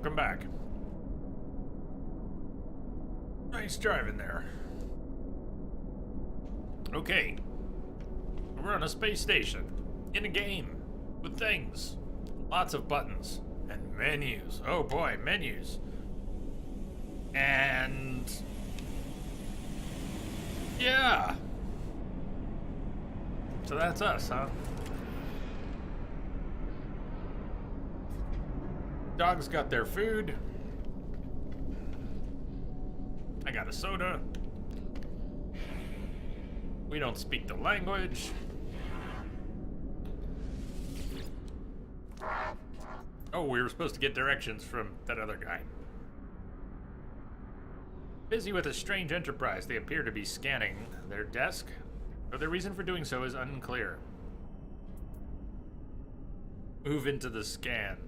welcome back. Nice driving there. Okay. We're on a space station. In a game. With things. Lots of buttons. And menus. Oh boy, menus. And... yeah. So that's us, huh? Dogs got their food. I got a soda. We don't speak the language. Oh, we were supposed to get directions from that other guy. Busy with a strange enterprise, they appear to be scanning their desk, but their reason for doing so is unclear. Move into the scan.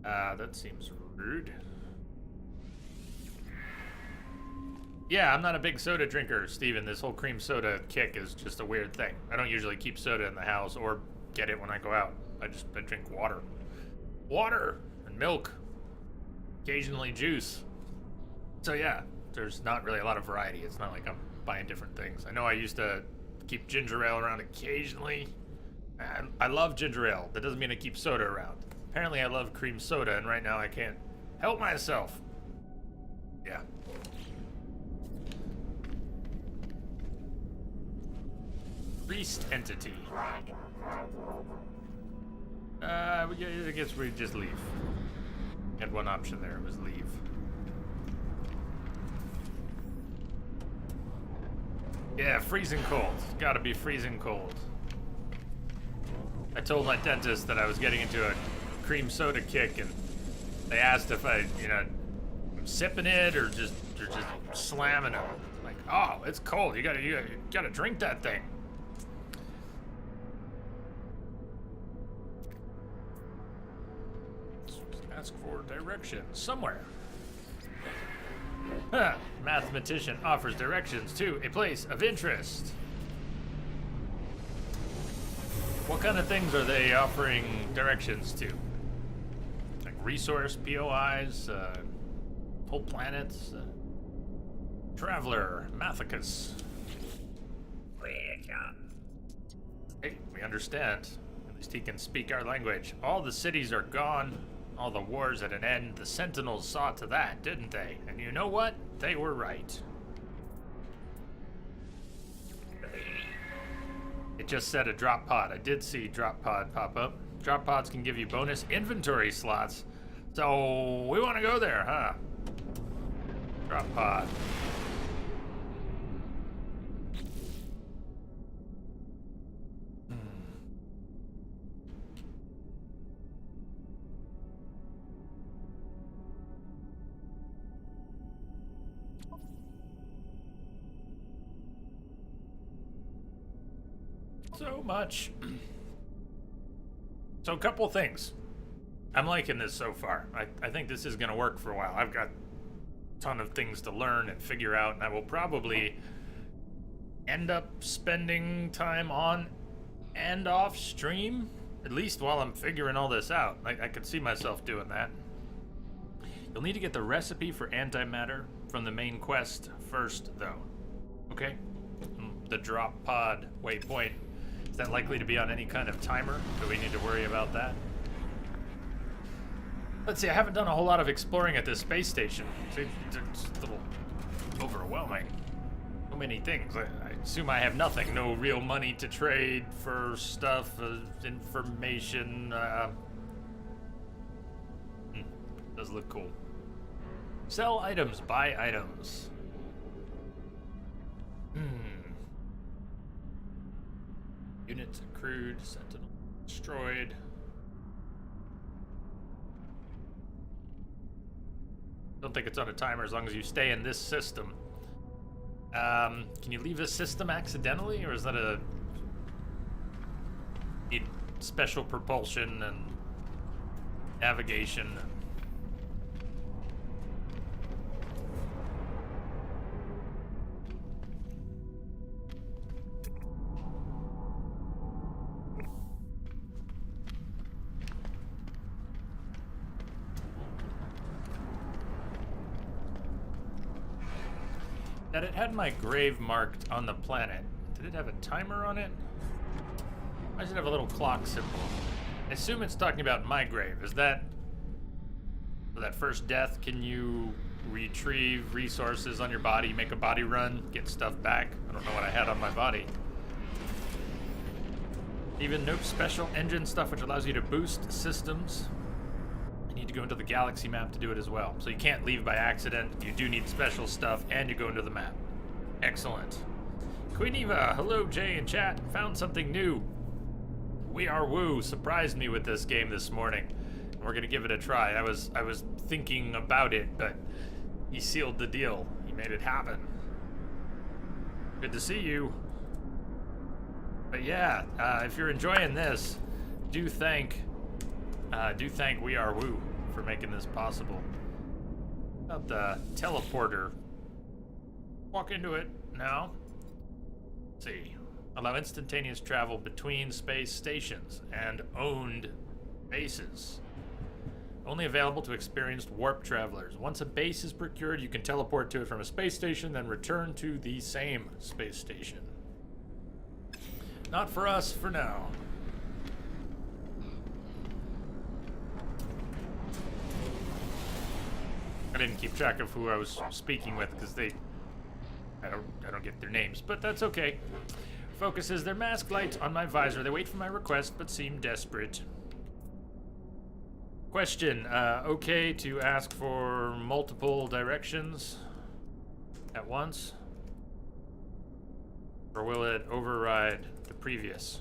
That seems rude. Yeah, I'm not a big soda drinker, Steven. This whole cream soda kick is just a weird thing. I don't usually keep soda in the house or get it when I go out. I drink water. Water and milk. Occasionally juice. So yeah, there's not really a lot of variety. It's not like I'm buying different things. I know I used to keep ginger ale around occasionally. And I love ginger ale. That doesn't mean I keep soda around. Apparently I love cream soda, and right now I can't help myself. Yeah. Priest entity. I guess we just leave. Had one option there, it was leave. Yeah, freezing cold. Gotta be freezing cold. I told my dentist that I was getting into a cream soda kick, and they asked if I, I'm sipping it or just slamming it. Like, oh, it's cold. You gotta drink that thing. Ask for directions somewhere. Huh. Mathematician offers directions to a place of interest. What kind of things are they offering directions to? Like resource POIs, whole planets, traveler, Mathicus. Hey, we understand. At least he can speak our language. All the cities are gone. All the wars at an end. The Sentinels saw to that, didn't they? And you know what? They were right. It just said a drop pod. I did see drop pod pop up. Drop pods can give you bonus inventory slots. So we want to go there, huh? Drop pod. So much. So a couple things. I'm liking this so far. I think this is gonna work for a while. I've got a ton of things to learn and figure out, and I will probably end up spending time on and off stream, at least while I'm figuring all this out. I could see myself doing that. You'll need to get the recipe for antimatter from the main quest first, though. Okay? The drop pod waypoint. Is that likely to be on any kind of timer? Do we need to worry about that? Let's see, I haven't done a whole lot of exploring at this space station. It's a little overwhelming. So many things. I assume I have nothing. No real money to trade for stuff, information. Does look cool. Sell items, buy items. Units accrued, Sentinel destroyed. Don't think it's on a timer as long as you stay in this system. Can you leave this system accidentally, or is that a need special propulsion and navigation? That it had my grave marked on the planet. Did it have a timer on it? Why does it have a little clock symbol? I assume it's talking about my grave. Is that... For that first death, can you retrieve resources on your body, make a body run, get stuff back? I don't know what I had on my body. Even nope, special engine stuff which allows you to boost systems. You need to go into the galaxy map to do it as well. So you can't leave by accident. You do need special stuff, and you go into the map. Excellent. Queen Eva, hello Jay in chat. Found something new. We Are Woo surprised me with this game this morning. We're gonna give it a try. I was thinking about it, but he sealed the deal. He made it happen. Good to see you. But yeah, if you're enjoying this, do thank We Are Woo for making this possible. About the teleporter. Walk into it now. Let's see. Allow instantaneous travel between space stations and owned bases. Only available to experienced warp travelers. Once a base is procured, you can teleport to it from a space station, then return to the same space station. Not for us for now. I didn't keep track of who I was speaking with because I don't get their names, but that's okay. Focuses their mask light on my visor. They wait for my request, but seem desperate. Question, okay to ask for multiple directions at once? Or will it override the previous?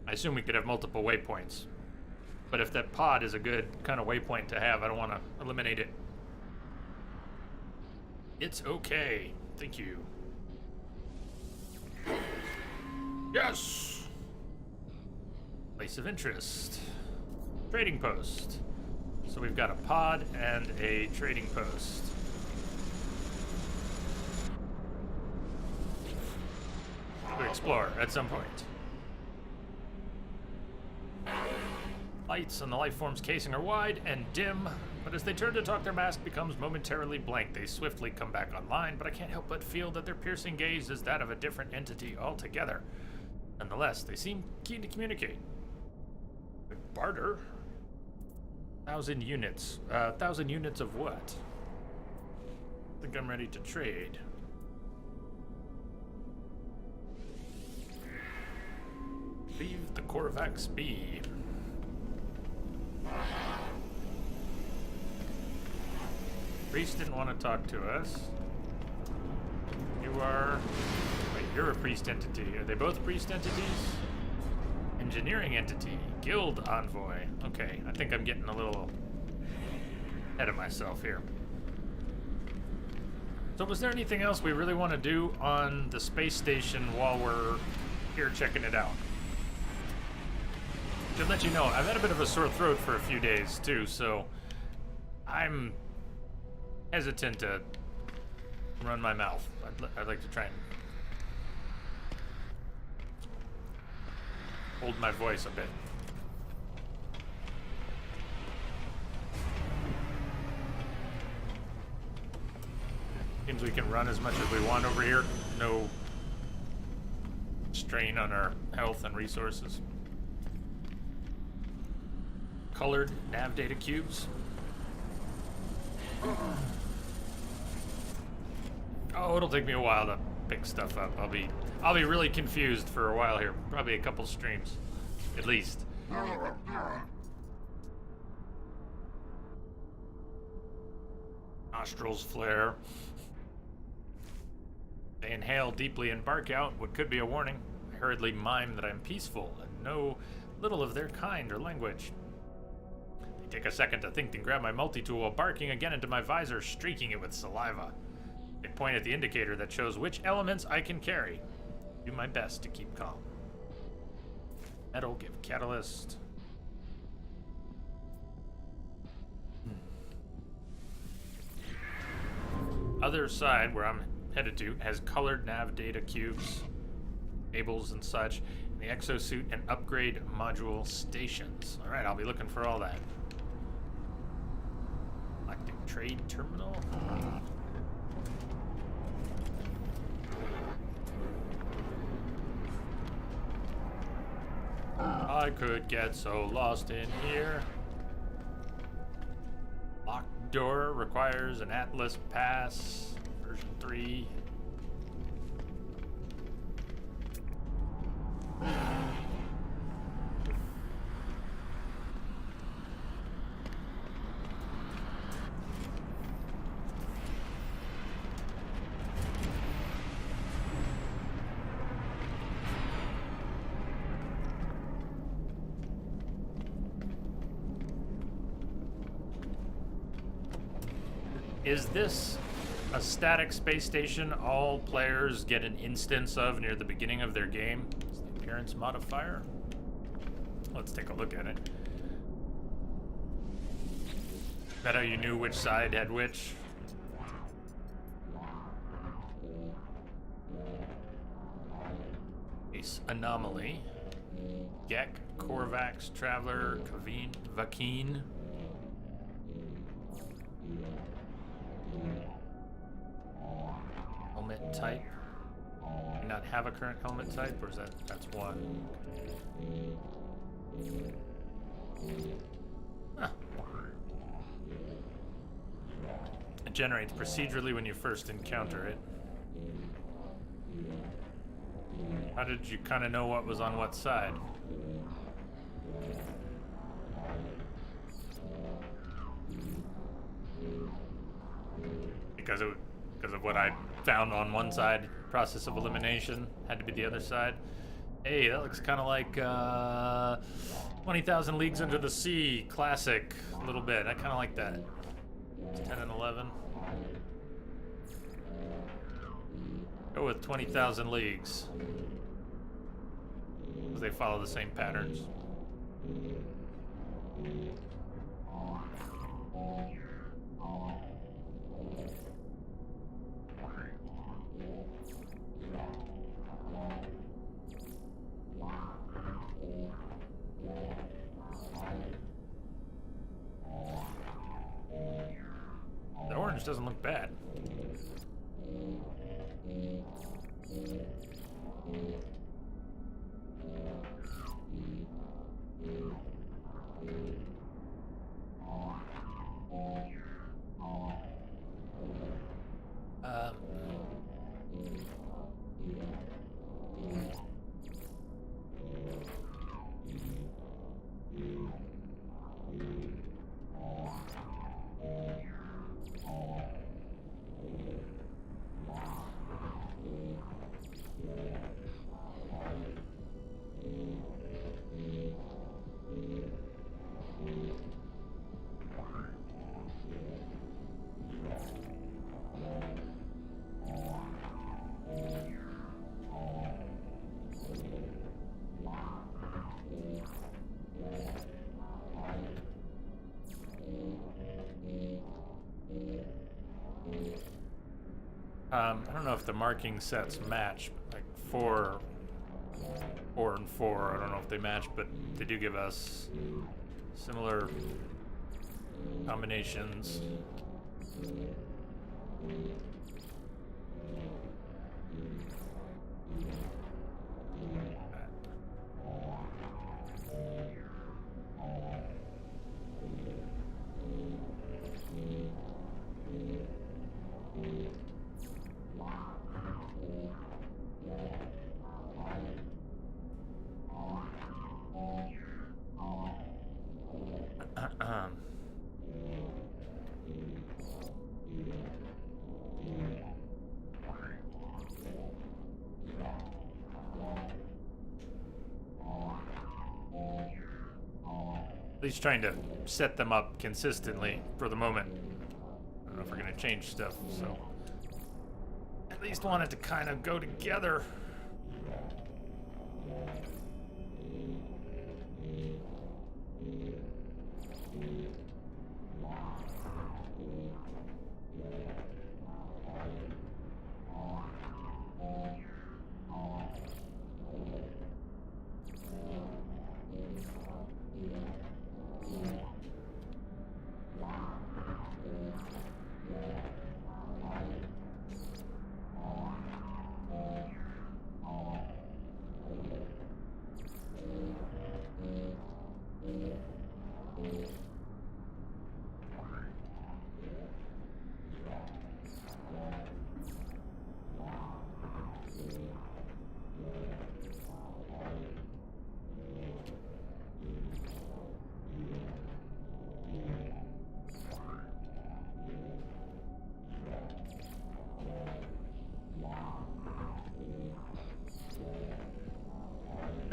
I assume we could have multiple waypoints. But if that pod is a good kind of waypoint to have, I don't want to eliminate it. It's okay. Thank you. Yes! Place of interest. Trading post. So we've got a pod and a trading post. To explore at some point. Lights on the life form's casing are wide and dim, but as they turn to talk, their mask becomes momentarily blank. They swiftly come back online, but I can't help but feel that their piercing gaze is that of a different entity altogether. Nonetheless, they seem keen to communicate. Barter? 1,000 units. 1,000 units of what? I think I'm ready to trade. Leave the Korvax be. Priest didn't want to talk to us. You are... Wait, you're a priest entity. Are they both priest entities? Engineering entity. Guild envoy. Okay, I think I'm getting a little ahead of myself here. So was there anything else we really want to do on the space station while we're here checking it out? To let you know, I've had a bit of a sore throat for a few days too, so I'm hesitant to run my mouth. I'd like to try and hold my voice a bit. Seems we can run as much as we want over here. No strain on our health and resources. Colored nav data cubes. Oh, it'll take me a while to pick stuff up. I'll be really confused for a while here. Probably a couple streams, at least. Nostrils flare. They inhale deeply and bark out what could be a warning. I hurriedly mime that I'm peaceful and know little of their kind or language. They take a second to think, then grab my multi-tool while barking again into my visor, streaking it with saliva. They point at the indicator that shows which elements I can carry. Do my best to keep calm. Metal, give catalyst. Other side, where I'm headed to, has colored nav data cubes, cables and such, and the exosuit and upgrade module stations. Alright, I'll be looking for all that. Galactic Trade Terminal. I could get so lost in here. Locked door requires an Atlas pass. Version 3. Is this a static space station all players get an instance of near the beginning of their game? Is the appearance modifier? Let's take a look at it. Is that how you knew which side had which? Ace Anomaly. Gek, Korvax, Traveler, Kaveen, Vakeen. Helmet type. Do not have a current helmet type, or is that's one? Huh. It generates procedurally when you first encounter it. How did you kind of know what was on what side? Because of what I found on one side, process of elimination had to be the other side. Hey, that looks kind of like 20,000 Leagues Under the Sea, classic, a little bit. I kind of like that. It's 10 and 11. Go with 20,000 Leagues. Because they follow the same patterns. The orange doesn't look bad. I don't know if the marking sets match, like 4 and 4. I don't know if they match, but they do give us similar combinations. At least trying to set them up consistently for the moment. I don't know if we're going to change stuff, so at least want it to kind of go together.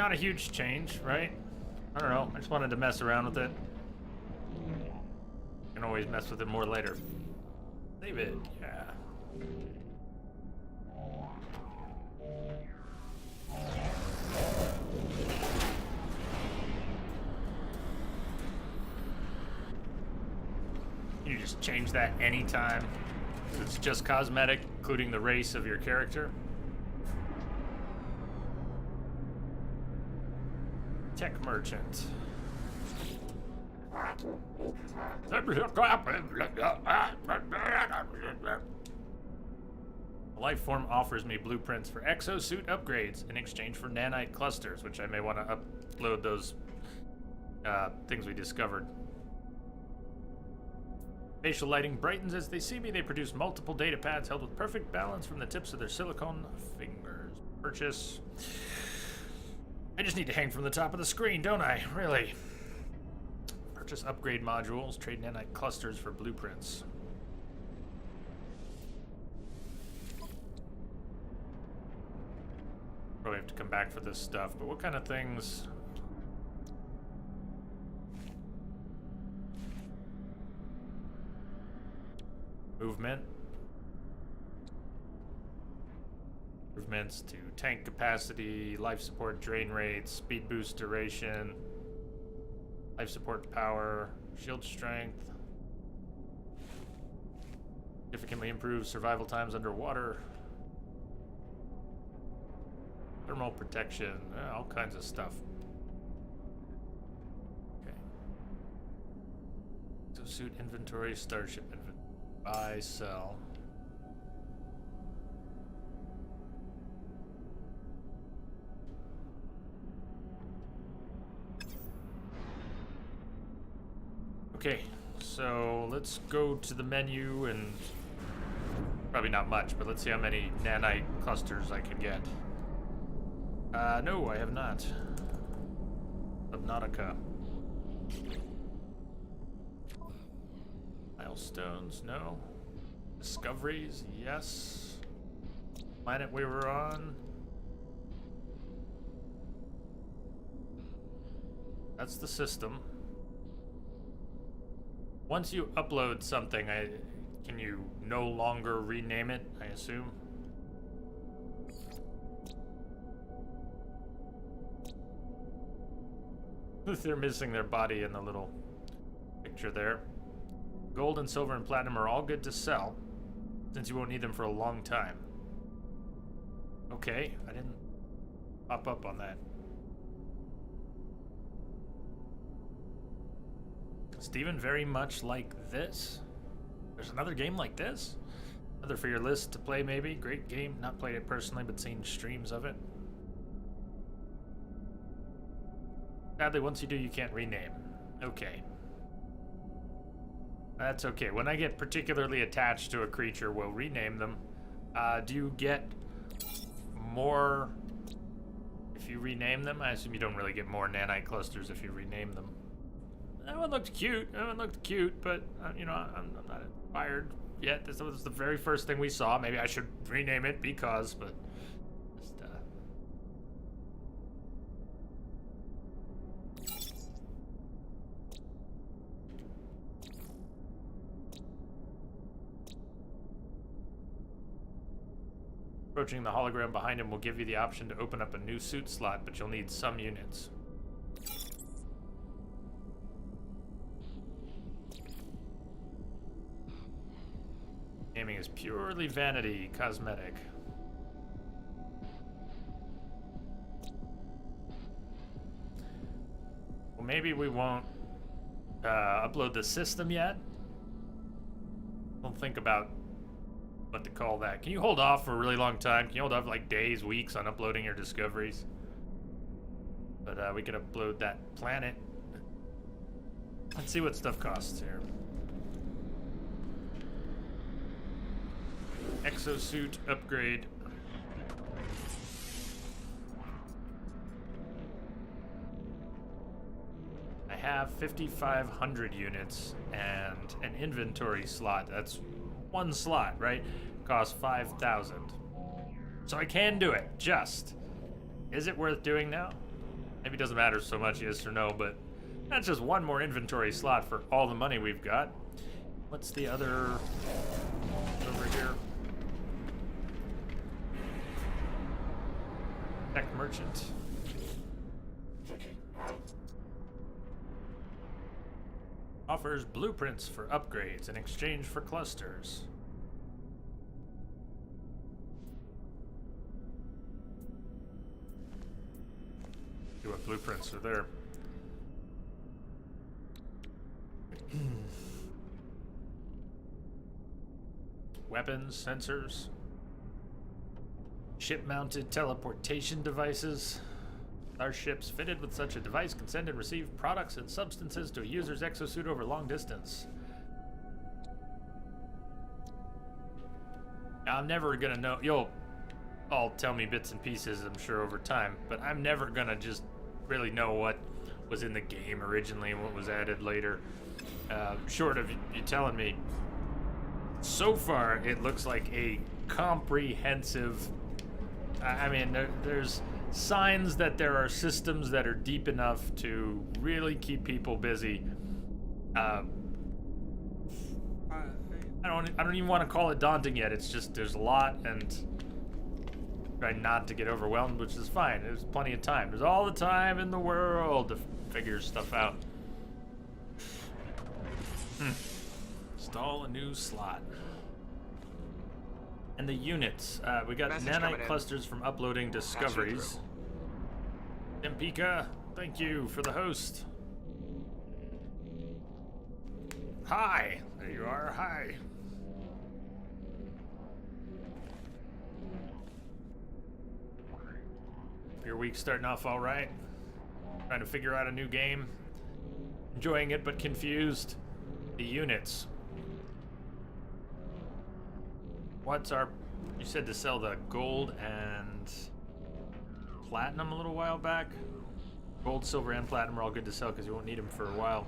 Not a huge change, right? I don't know. I just wanted to mess around with it. Can always mess with it more later. Save it, yeah. You just change that anytime. It's just cosmetic, including the race of your character. Tech merchant. Life form offers me blueprints for exosuit upgrades in exchange for nanite clusters, which I may want to upload those things we discovered. Facial lighting brightens as they see me. They produce multiple data pads held with perfect balance from the tips of their silicone fingers. Purchase. I just need to hang from the top of the screen, don't I? Really? Purchase upgrade modules. Trade nanite clusters for blueprints. Probably have to come back for this stuff, but what kind of things? Movement. Improvements to tank capacity, life support drain rates, speed boost duration, life support power, shield strength. Significantly improves survival times underwater. Thermal protection, all kinds of stuff. Okay. Exosuit inventory, starship inventory. Buy, sell. Okay, so let's go to the menu and probably not much, but let's see how many nanite clusters I can get. No, I have not. Subnautica. Milestones, no. Discoveries, yes. Planet we were on. That's the system. Once you upload something, can you no longer rename it, I assume? They're missing their body in the little picture there. Gold and silver and platinum are all good to sell, since you won't need them for a long time. Okay, I didn't pop up on that. Steven, very much like this. There's another game like this? Another for your list to play, maybe? Great game. Not played it personally, but seen streams of it. Sadly, once you do, you can't rename. Okay. That's okay. When I get particularly attached to a creature, we'll rename them. Do you get more if you rename them? I assume you don't really get more nanite clusters if you rename them. That one looked cute. That one looked cute, but you know, I'm not inspired yet. This was the very first thing we saw. Maybe I should rename it because, but just approaching the hologram behind him will give you the option to open up a new suit slot, but you'll need some units. Naming is purely vanity, cosmetic. Well, maybe we won't upload the system yet. Don't think about what to call that. Can you hold off for a really long time? Can you hold off like days, weeks on uploading your discoveries? But we could upload that planet. Let's see what stuff costs here. Exosuit upgrade. I have 5,500 units and an inventory slot. That's one slot, right? Costs 5,000. So I can do it, just. Is it worth doing now? Maybe it doesn't matter so much, yes or no, but that's just one more inventory slot for all the money we've got. What's the other over here? Tech merchant. Offers blueprints for upgrades in exchange for clusters. See what blueprints are there. Weapons, sensors, ship-mounted teleportation devices. Our ships fitted with such a device can send and receive products and substances to a user's exosuit over long distance. I'm never gonna know. You'll all tell me bits and pieces, I'm sure, over time, but I'm never gonna just really know what was in the game originally and what was added later. Short of you telling me. So far, it looks like a comprehensive. I mean, there's signs that there are systems that are deep enough to really keep people busy. I don't even want to call it daunting yet. It's just there's a lot, and try not to get overwhelmed, which is fine. There's plenty of time. There's all the time in the world to figure stuff out. Install a new slot. And the units. We got nanite clusters from uploading discoveries. Simpika, thank you for the host. Hi. There you are. Hi. Your week's starting off all right? Trying to figure out a new game? Enjoying it but confused? The units. What's our... You said to sell the gold and platinum a little while back? Gold, silver, and platinum are all good to sell because you won't need them for a while.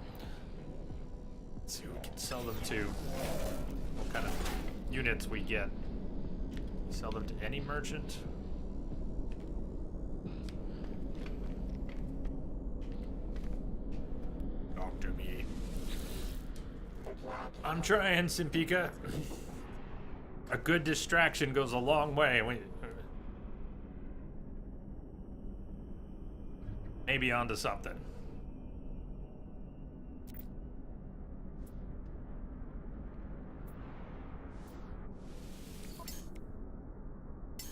Let's see who we can sell them to. What kind of units we get. Sell them to any merchant. Talk to me. I'm trying, Simpika. A good distraction goes a long way. Maybe onto something.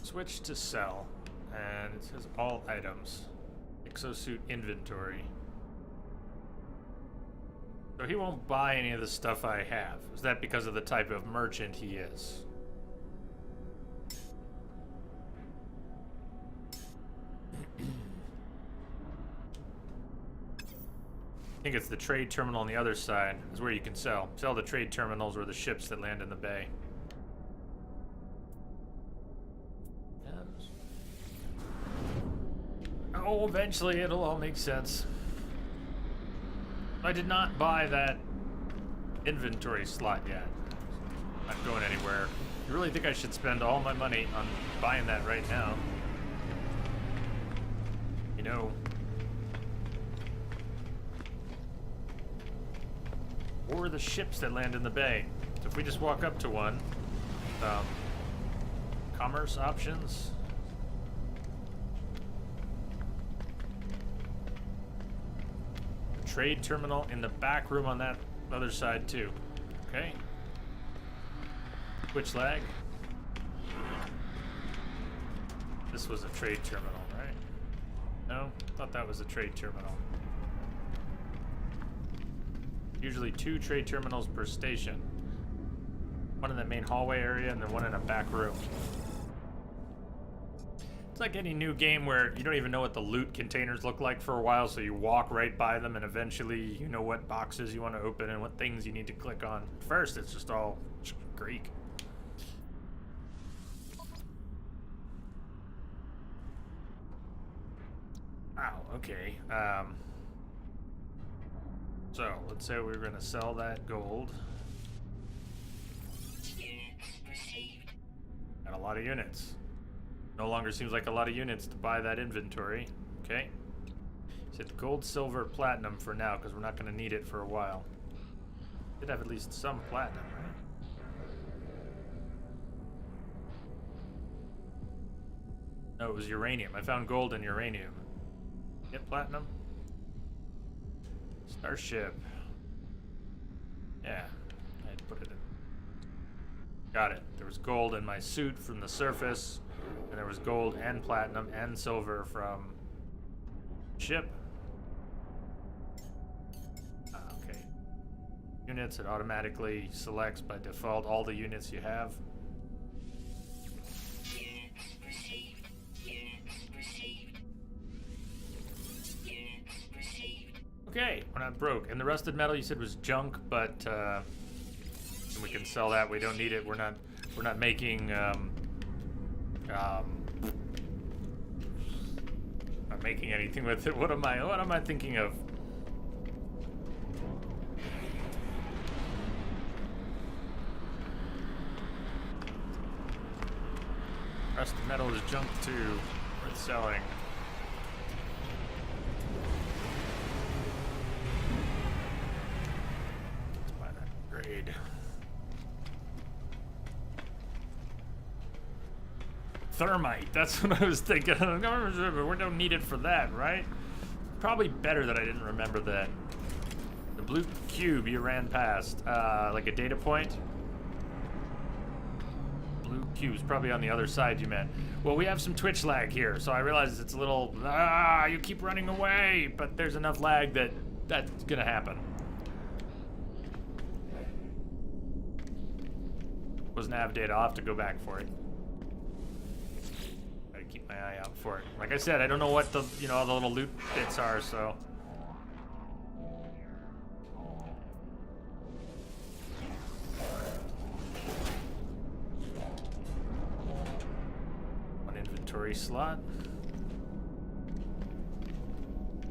Switch to sell, and it says all items. Exosuit inventory. So he won't buy any of the stuff I have. Is that because of the type of merchant he is? I think it's the trade terminal on the other side is where you can sell. Sell the trade terminals or the ships that land in the bay. Oh, eventually it'll all make sense. I did not buy that inventory slot yet. Not going anywhere. You really think I should spend all my money on buying that right now? You know. Or the ships that land in the bay. So if we just walk up to one, commerce options. Trade terminal in the back room on that other side too. Okay. Switch lag. This was a trade terminal, right? No? Thought that was a trade terminal. Usually 2 trade terminals per station. One in the main hallway area and then one in a back room. It's like any new game where you don't even know what the loot containers look like for a while, so you walk right by them and eventually you know what boxes you want to open and what things you need to click on. At first, it's just all Greek. Wow, okay. So, let's say we're going to sell that gold. Got a lot of units. No longer seems like a lot of units to buy that inventory. Okay. Said gold, silver, platinum for now, because we're not going to need it for a while. Did have at least some platinum, right? No, it was uranium. I found gold and uranium. Get platinum? Starship. Yeah, I'd put it in. Got it. There was gold in my suit from the surface, and there was gold and platinum and silver from ship. Okay. Units, it automatically selects by default all the units you have. Okay, we're not broke. And the rusted metal you said was junk, but we can sell that. We don't need it. We're not making not making anything with it. What am I thinking of? Rusted metal is junk too. Worth selling. Let's buy that grade. Thermite, that's what I was thinking. We don't need it for that, right? Probably better that I didn't remember that. The blue cube you ran past, like a data point. Blue cube's probably on the other side you meant. Well, we have some Twitch lag here, so I realize it's a little, you keep running away, but there's enough lag that that's gonna happen. Was nav data, I'll have to go back for it. Keep my eye out for it. Like I said, I don't know what the, all the little loot bits are, so. One inventory slot.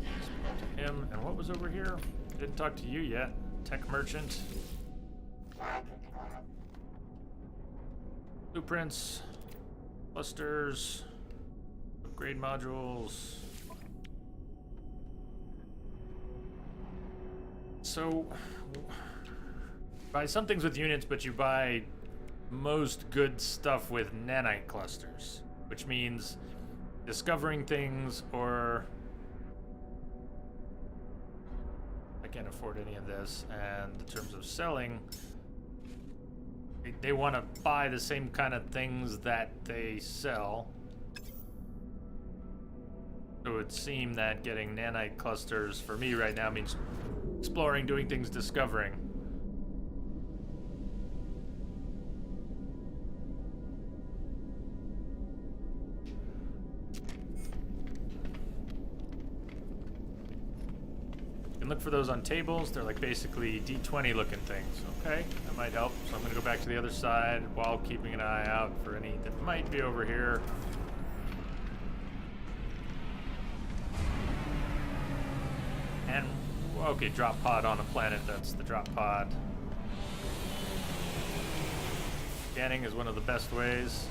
Speak to him. And what was over here? Didn't talk to you yet. Tech merchant. Blueprints. Clusters. Upgrade modules. So, buy some things with units, but you buy most good stuff with nanite clusters, which means discovering things, or I can't afford any of this. And in terms of selling, they want to buy the same kind of things that they sell. So it would seem that getting nanite clusters for me right now means exploring, doing things, discovering. You can look for those on tables. They're like basically D20 looking things. Okay, that might help. So I'm going to go back to the other side while keeping an eye out for any that might be over here. And, okay, drop pod on a planet, that's the drop pod. Scanning is one of the best ways.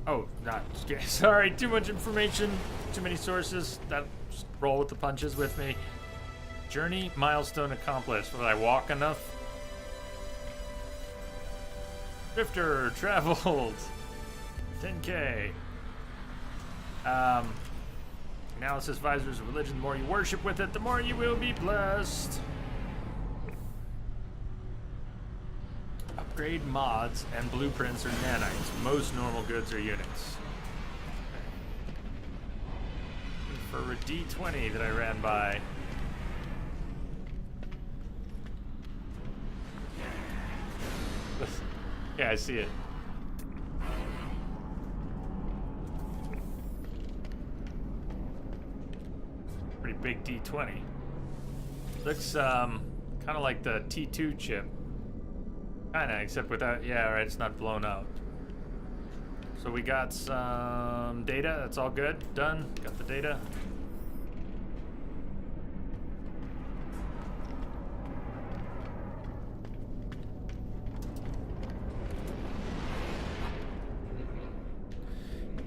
Oh, not, sorry, too much information, too many sources. Just roll with the punches with me. Journey milestone accomplished. Will I walk enough? Drifter traveled 10K. Analysis visors of religion. The more you worship with it, the more you will be blessed. Upgrade mods and blueprints are nanites. Most normal goods are units. For a D20 that I ran by. Yeah, I see it. Pretty big D20. Looks kind of like the T2 chip. Kinda, except without, yeah, right, it's not blown out. So we got some data, that's all good, done, got the data.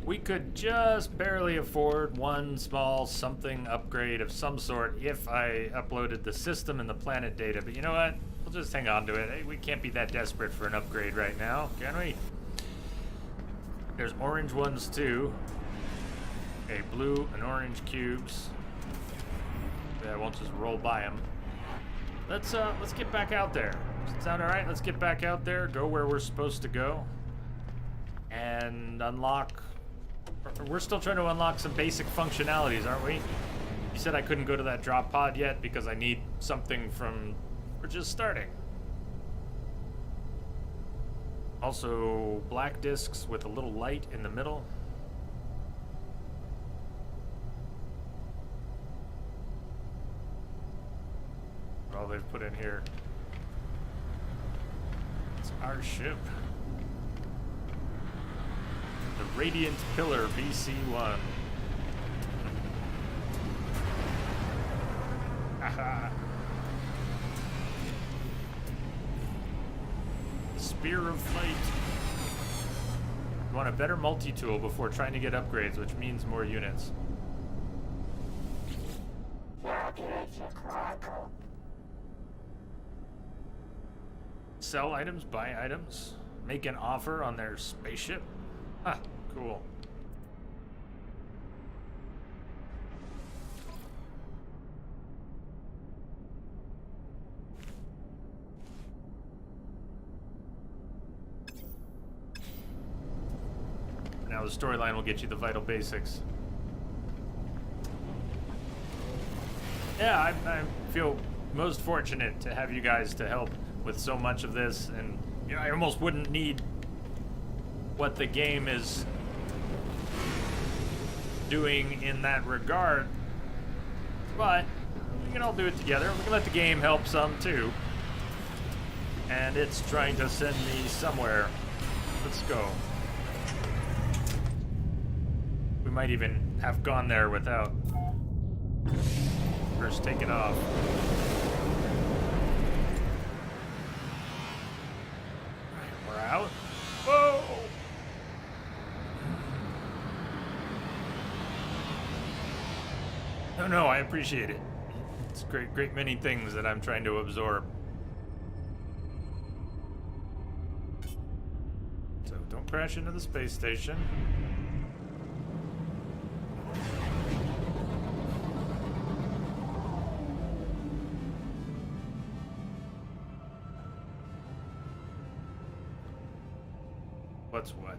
We could just barely afford one small something upgrade of some sort if I uploaded the system and the planet data. But you know what? We'll just hang on to it. Hey, we can't be that desperate for an upgrade right now, can we? There's orange ones too. Okay, blue and orange cubes. Yeah, I won't just roll by them. Let's get back out there. Does it sound all right? Let's get back out there, go where we're supposed to go, and unlock. We're still trying to unlock some basic functionalities, aren't we? You said I couldn't go to that drop pod yet because I need something from... We're just starting. Also, black discs with a little light in the middle. All they've put in here. It's our ship. The Radiant Pillar BC-1. Haha. The Spear of Flight. You want a better multi-tool before trying to get upgrades, which means more units. Sell items, buy items, make an offer on their spaceship. Huh, cool. Now the storyline will get you the vital basics. Yeah, I feel most fortunate to have you guys to help with so much of this, and you know, I almost wouldn't need what the game is doing in that regard, but we can all do it together. We can let the game help some too, and it's trying to send me somewhere. Let's go. We might even have gone there without first taking off. We're out. Whoa! No, I appreciate it. It's great many things that I'm trying to absorb. So don't crash into the space station. What's what?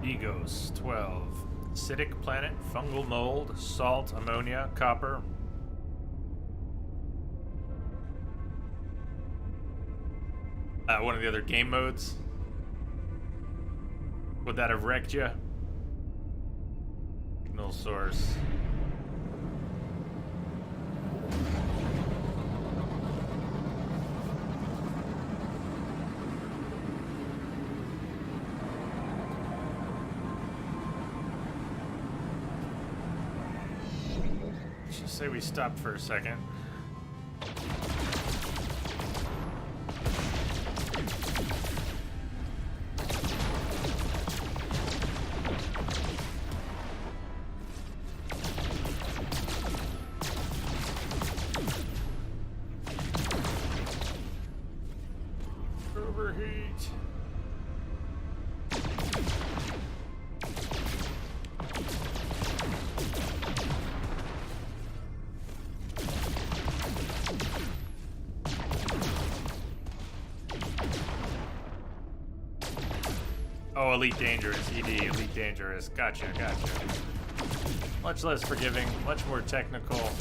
Egos, 12. Acidic planet, fungal mold, salt, ammonia, copper. One of the other game modes. Would that have wrecked you? Signal source. Just say we stopped for a second. Overheat. Oh, Elite Dangerous, ED, Elite Dangerous. Gotcha. Much less forgiving, much more technical.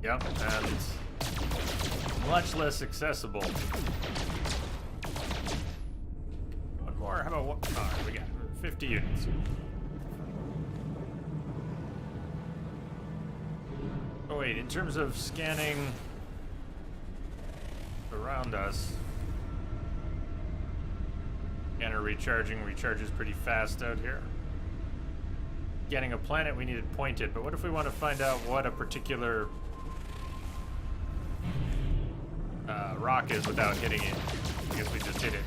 Yep, and much less accessible. One more, how about what? Oh, we got 50 units. Oh wait, in terms of scanning around us, scanner recharges pretty fast out here. getting a planet, we need it pointed. But what if we want to find out what a particular rock is without hitting it? I guess we just hit it.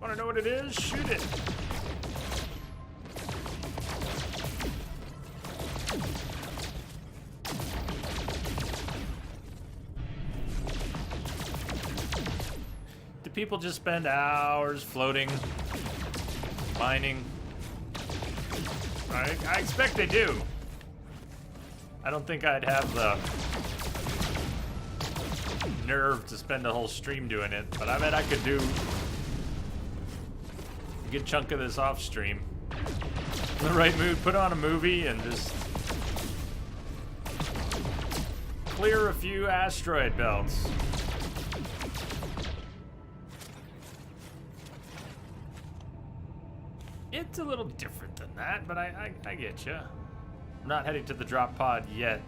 Want to know what it is? Shoot it. Do people just spend hours floating, mining? I expect they do. I don't think I'd have the nerve to spend a whole stream doing it, but I bet I could do a good chunk of this off stream. In the right mood, put on a movie and just clear a few asteroid belts. It's a little different than that, but I get you. I'm not heading to the drop pod yet,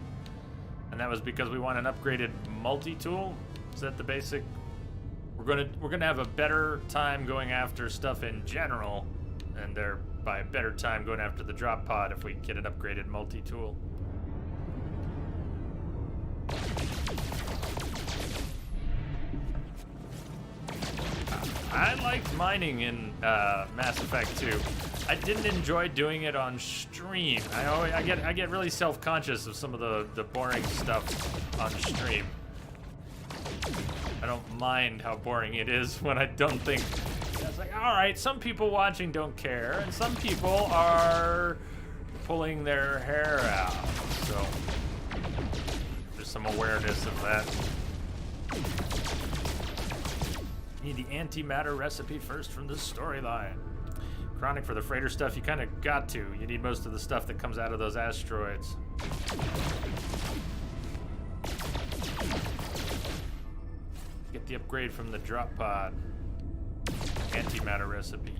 and that was because we want an upgraded multi-tool. Is that the basic? We're gonna have a better time going after stuff in general, and thereby a better time going after the drop pod if we get an upgraded multi-tool. I liked mining in Mass Effect 2. I didn't enjoy doing it on stream. I get really self-conscious of some of the boring stuff on stream. I don't mind how boring it is when I don't think. It's like, all right, some people watching don't care, and some people are pulling their hair out. So there's some awareness of that. Need the antimatter recipe first from the storyline. Chronic for the freighter stuff, you kind of got to. You need most of the stuff that comes out of those asteroids. Get the upgrade from the drop pod. Antimatter recipe.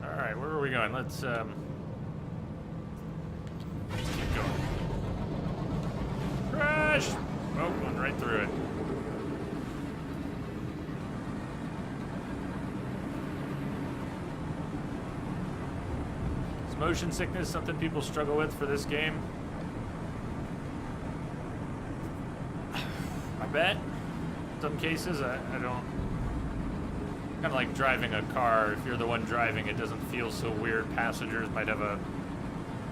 Alright, where are we going? Let's keep going. Crash! Oh, went right through it. Is motion sickness something people struggle with for this game? I bet. In some cases, I don't. Kind of like driving a car. If you're the one driving, it doesn't feel so weird. Passengers might have a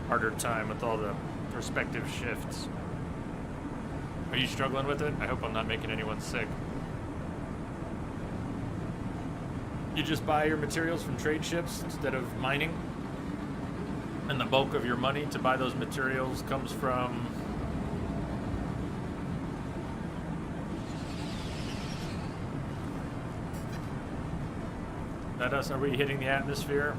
harder time with all the perspective shifts. Are you struggling with it? I hope I'm not making anyone sick. You just buy your materials from trade ships instead of mining? And the bulk of your money to buy those materials comes from... That us? Are we hitting the atmosphere?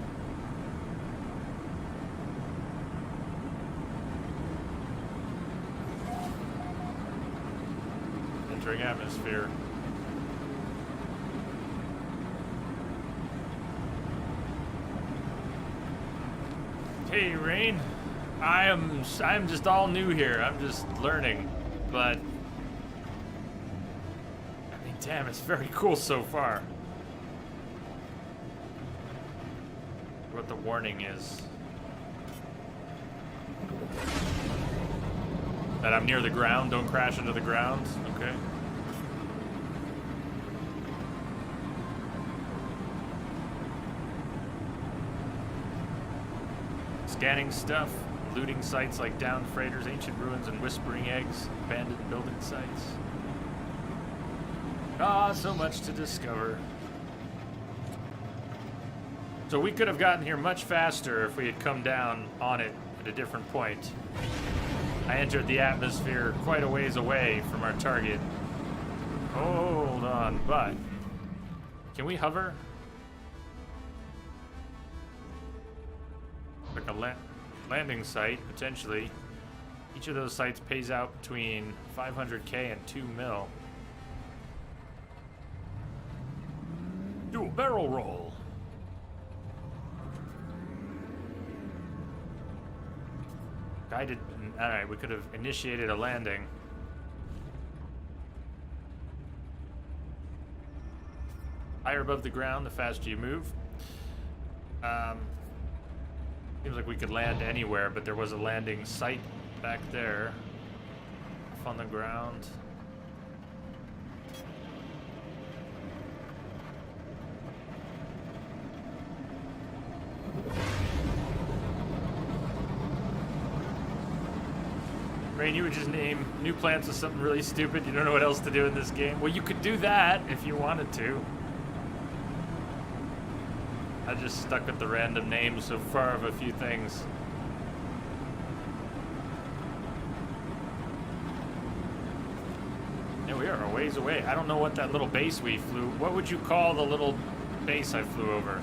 Entering atmosphere. Hey, Rain. I'm just all new here. I'm just learning, but I mean, damn, it's very cool so far. What the warning is. That I'm near the ground, don't crash into the ground. Okay. Scanning stuff, looting sites like downed freighters, ancient ruins, and whispering eggs, abandoned building sites. Ah, so much to discover. So we could have gotten here much faster if we had come down on it at a different point. I entered the atmosphere quite a ways away from our target. Hold on, but can we hover? Like a landing site, potentially. Each of those sites pays out between 500K and 2 mil. Do a barrel roll. Guided. Alright, we could have initiated a landing. higher above the ground, the faster you move. Seems like we could land anywhere, but there was a landing site back there. Off on the ground. Rain, you would just name new plants as something really stupid. You don't know what else to do in this game. Well, you could do that if you wanted to. I just stuck with the random names so far of a few things. Yeah, we are a ways away. I don't know what that little base we flew. What would you call the little base I flew over?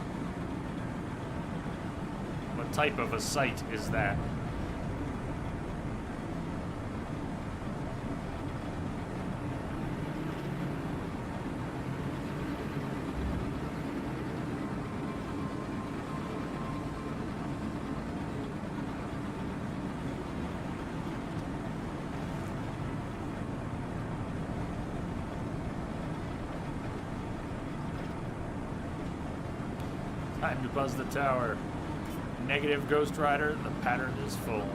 What type of a site is that? Time to buzz the tower. Negative, Ghost Rider, the pattern is full.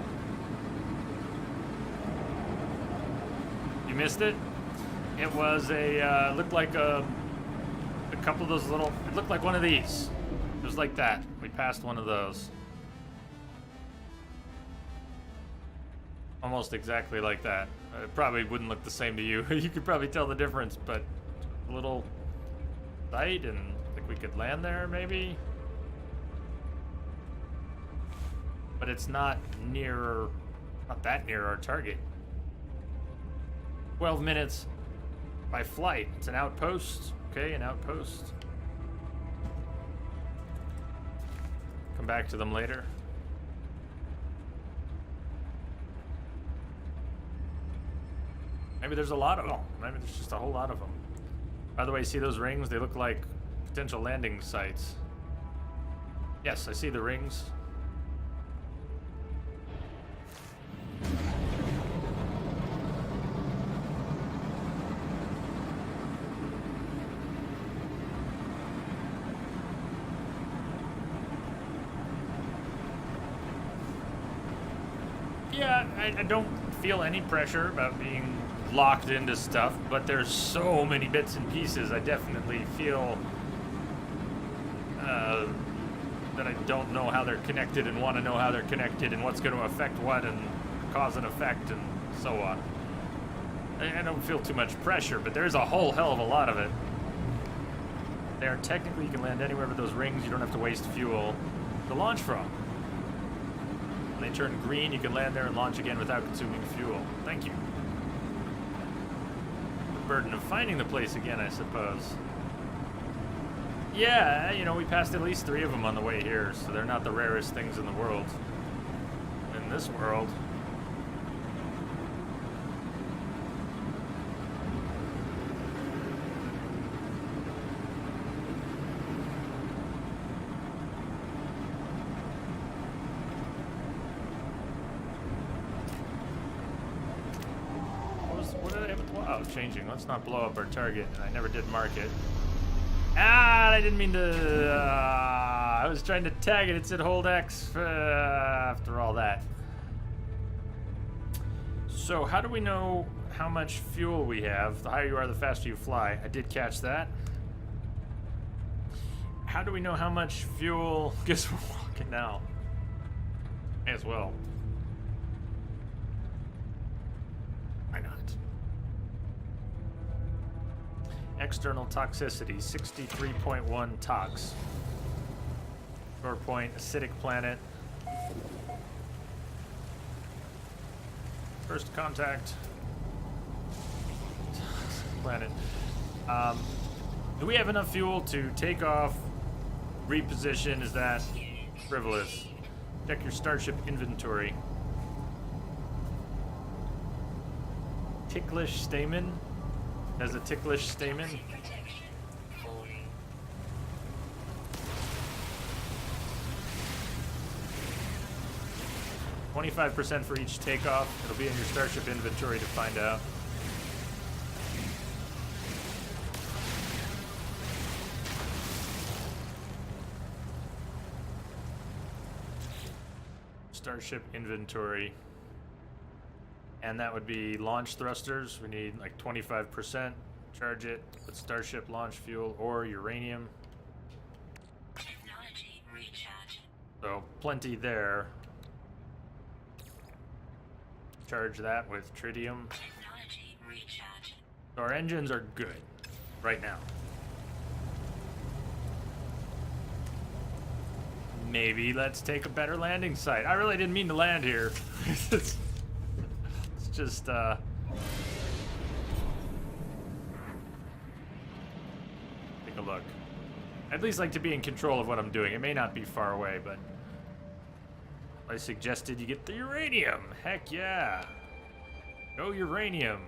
You missed it? It was a, looked like a couple of those little, it looked like one of these. It was like that. We passed one of those. Almost exactly like that. It probably wouldn't look the same to you. You could probably tell the difference, but a little site, and I think we could land there maybe. But it's not near, not that near our target. 12 minutes by flight. It's an outpost. Okay, an outpost. Come back to them later. Maybe there's a lot of them. Maybe there's just a whole lot of them. By the way, see those rings? They look like potential landing sites. Yes, I see the rings. Yeah, I don't feel any pressure about being locked into stuff, but there's so many bits and pieces. I definitely feel that I don't know how they're connected and want to know how they're connected and what's going to affect what and cause and effect and so on. I don't feel too much pressure, but there's a whole hell of a lot of it. There, technically you can land anywhere with those rings. You don't have to waste fuel to launch from. When they turn green, you can land there and launch again without consuming fuel. Thank you. The burden of finding the place again, I suppose. Yeah, you know, we passed at least 3 of them on the way here, so they're not the rarest things in the world. In this world. What did I have? Wow, changing. Let's not blow up our target. I never did mark it. Ah, I didn't mean to. I was trying to tag it. It said hold X after all that. So, how do we know how much fuel we have? The higher you are, the faster you fly. I did catch that. How do we know how much fuel? Guess we're walking now. As well. Why not? External toxicity, 63.1 tox. Shore point, acidic planet. First contact. Planet. Do we have enough fuel to take off, reposition? Is that frivolous? Check your starship inventory. Ticklish stamen. Has a ticklish stamen. $25% for each takeoff. It'll be in your starship inventory to find out. Starship inventory. And that would be launch thrusters. We need like 25%. Charge it with Starship launch fuel or uranium. Technology recharge. So plenty there. Charge that with tritium. Technology recharge. So our engines are good right now. Maybe let's take a better landing site. I really didn't mean to land here. it's just take a look. I'd at least like to be in control of what I'm doing. It may not be far away, but I suggested you get the uranium. Heck yeah. Go uranium.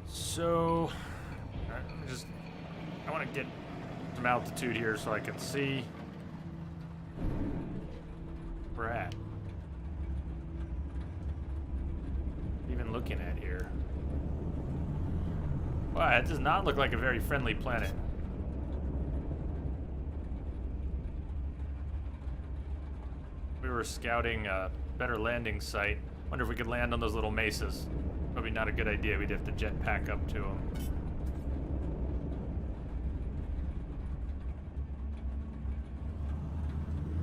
So, I want to get some altitude here so I can see where we're at. Even looking at here. Wow, it does not look like a very friendly planet. We were scouting a better landing site. Wonder if we could land on those little mesas. Probably not a good idea. We'd have to jetpack up to them.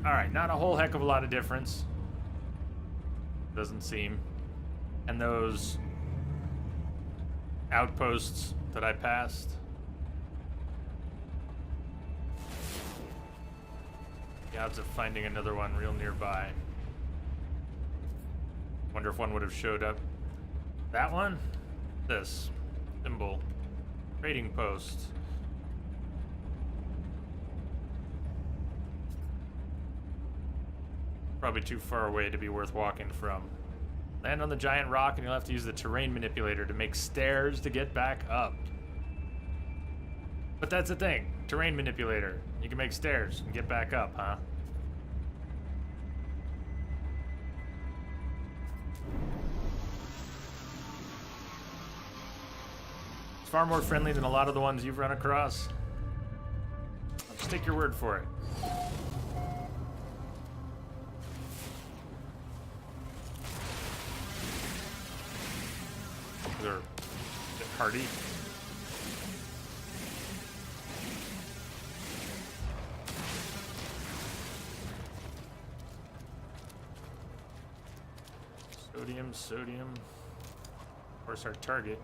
Alright, not a whole heck of a lot of difference. Doesn't seem. And those outposts that I passed. The odds of finding another one real nearby. Wonder if one would have showed up. That one? This. Symbol. Trading post. Probably too far away to be worth walking from. Land on the giant rock and you'll have to use the terrain manipulator to make stairs to get back up. But that's the thing. Terrain manipulator. You can make stairs and get back up, huh? It's far more friendly than a lot of the ones you've run across. I'll just take your word for it. They're a bit hardy. Sodium. Of course, our target.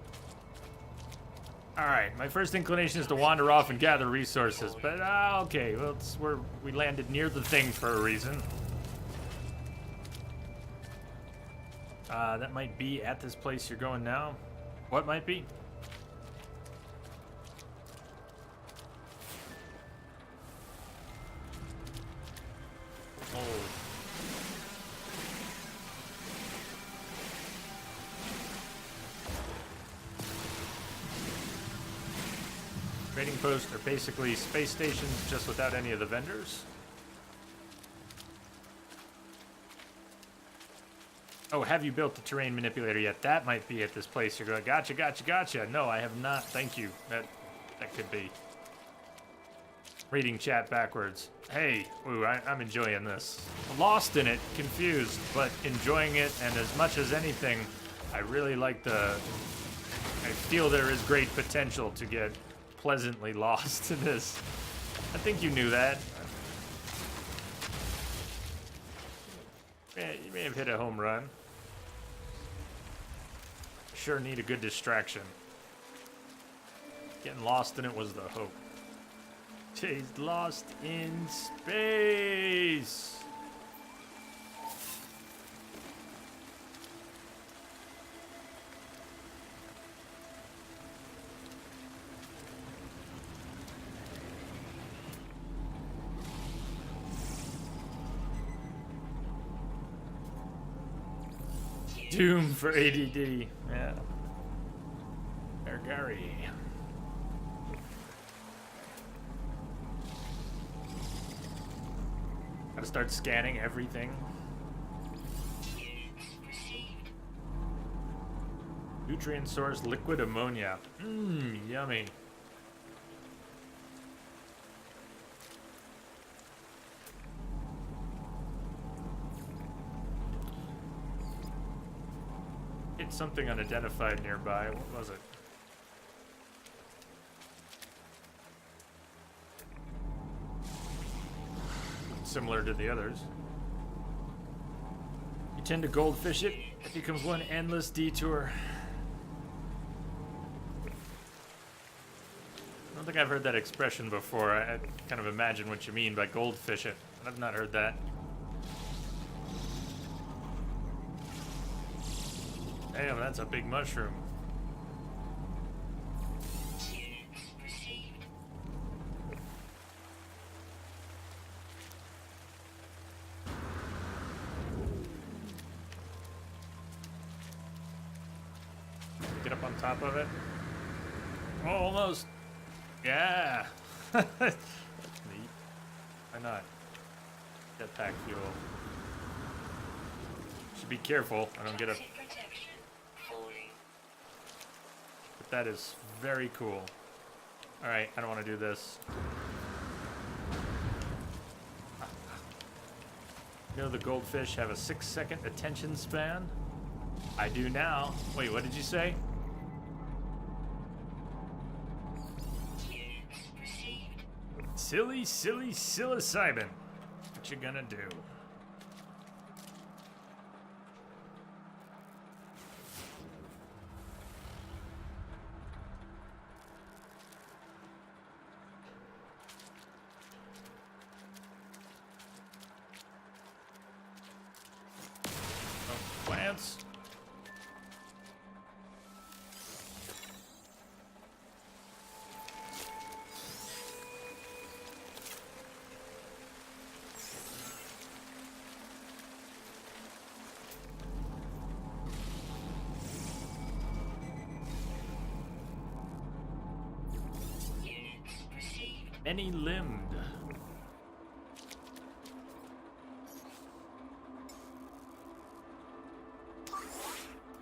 Alright, my first inclination is to wander off and gather resources, but okay, well, it's where we landed near the thing for a reason. That might be at this place you're going now. What might be? Oh. Trading posts are basically space stations just without any of the vendors. Oh, have you built the terrain manipulator yet? That might be at this place you're going. Gotcha. No, I have not. Thank you. That could be. Reading chat backwards. Hey, ooh, I'm enjoying this. Lost in it, confused, but enjoying it, and as much as anything, I really like I feel there is great potential to get pleasantly lost in this. I think you knew that. You may have hit a home run. Sure need a good distraction. Getting lost in it was the hope. She's lost in space. Doom for ADD. Yeah. Gary. Gotta start scanning everything. Nutrient source, liquid ammonia. Yummy. Hit something unidentified nearby. What was it? Similar to the others. You tend to goldfish it, it becomes one endless detour. I don't think I've heard that expression before. I kind of imagine what you mean by goldfish it. I've not heard that. Damn, that's a big mushroom. Units received. Get up on top of it. Oh, almost. Yeah. That's neat. Why not? Jetpack fuel. Should be careful. I don't get a. Toxic protection falling. But that is very cool. All right, I don't want to do this. You know the goldfish have a 6-second attention span? I do now. Wait, what did you say? Units received. Silly, silly, psilocybin. What you gonna do? Oh, plants. Units received. Many limbed.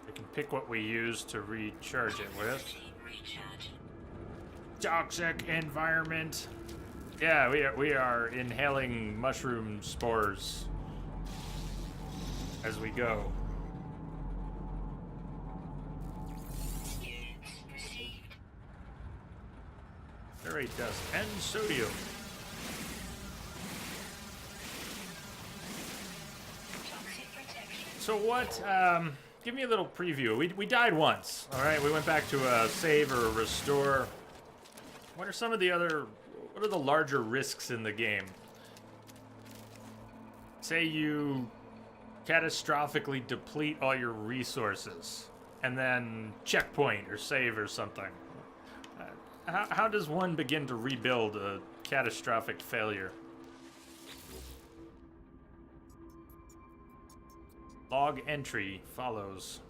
We can pick what we use to recharge it with. Energy recharge. Toxic environment. Yeah, we are inhaling mushroom spores as we go. Units received. Ferrite dust and sodium. Toxic protection. So what? Give me a little preview. We died once. All right, we went back to a save or a restore. What are some of the other? What are the larger risks in the game? Say you catastrophically deplete all your resources, and then checkpoint or save or something. How does one begin to rebuild a catastrophic failure? Log entry follows.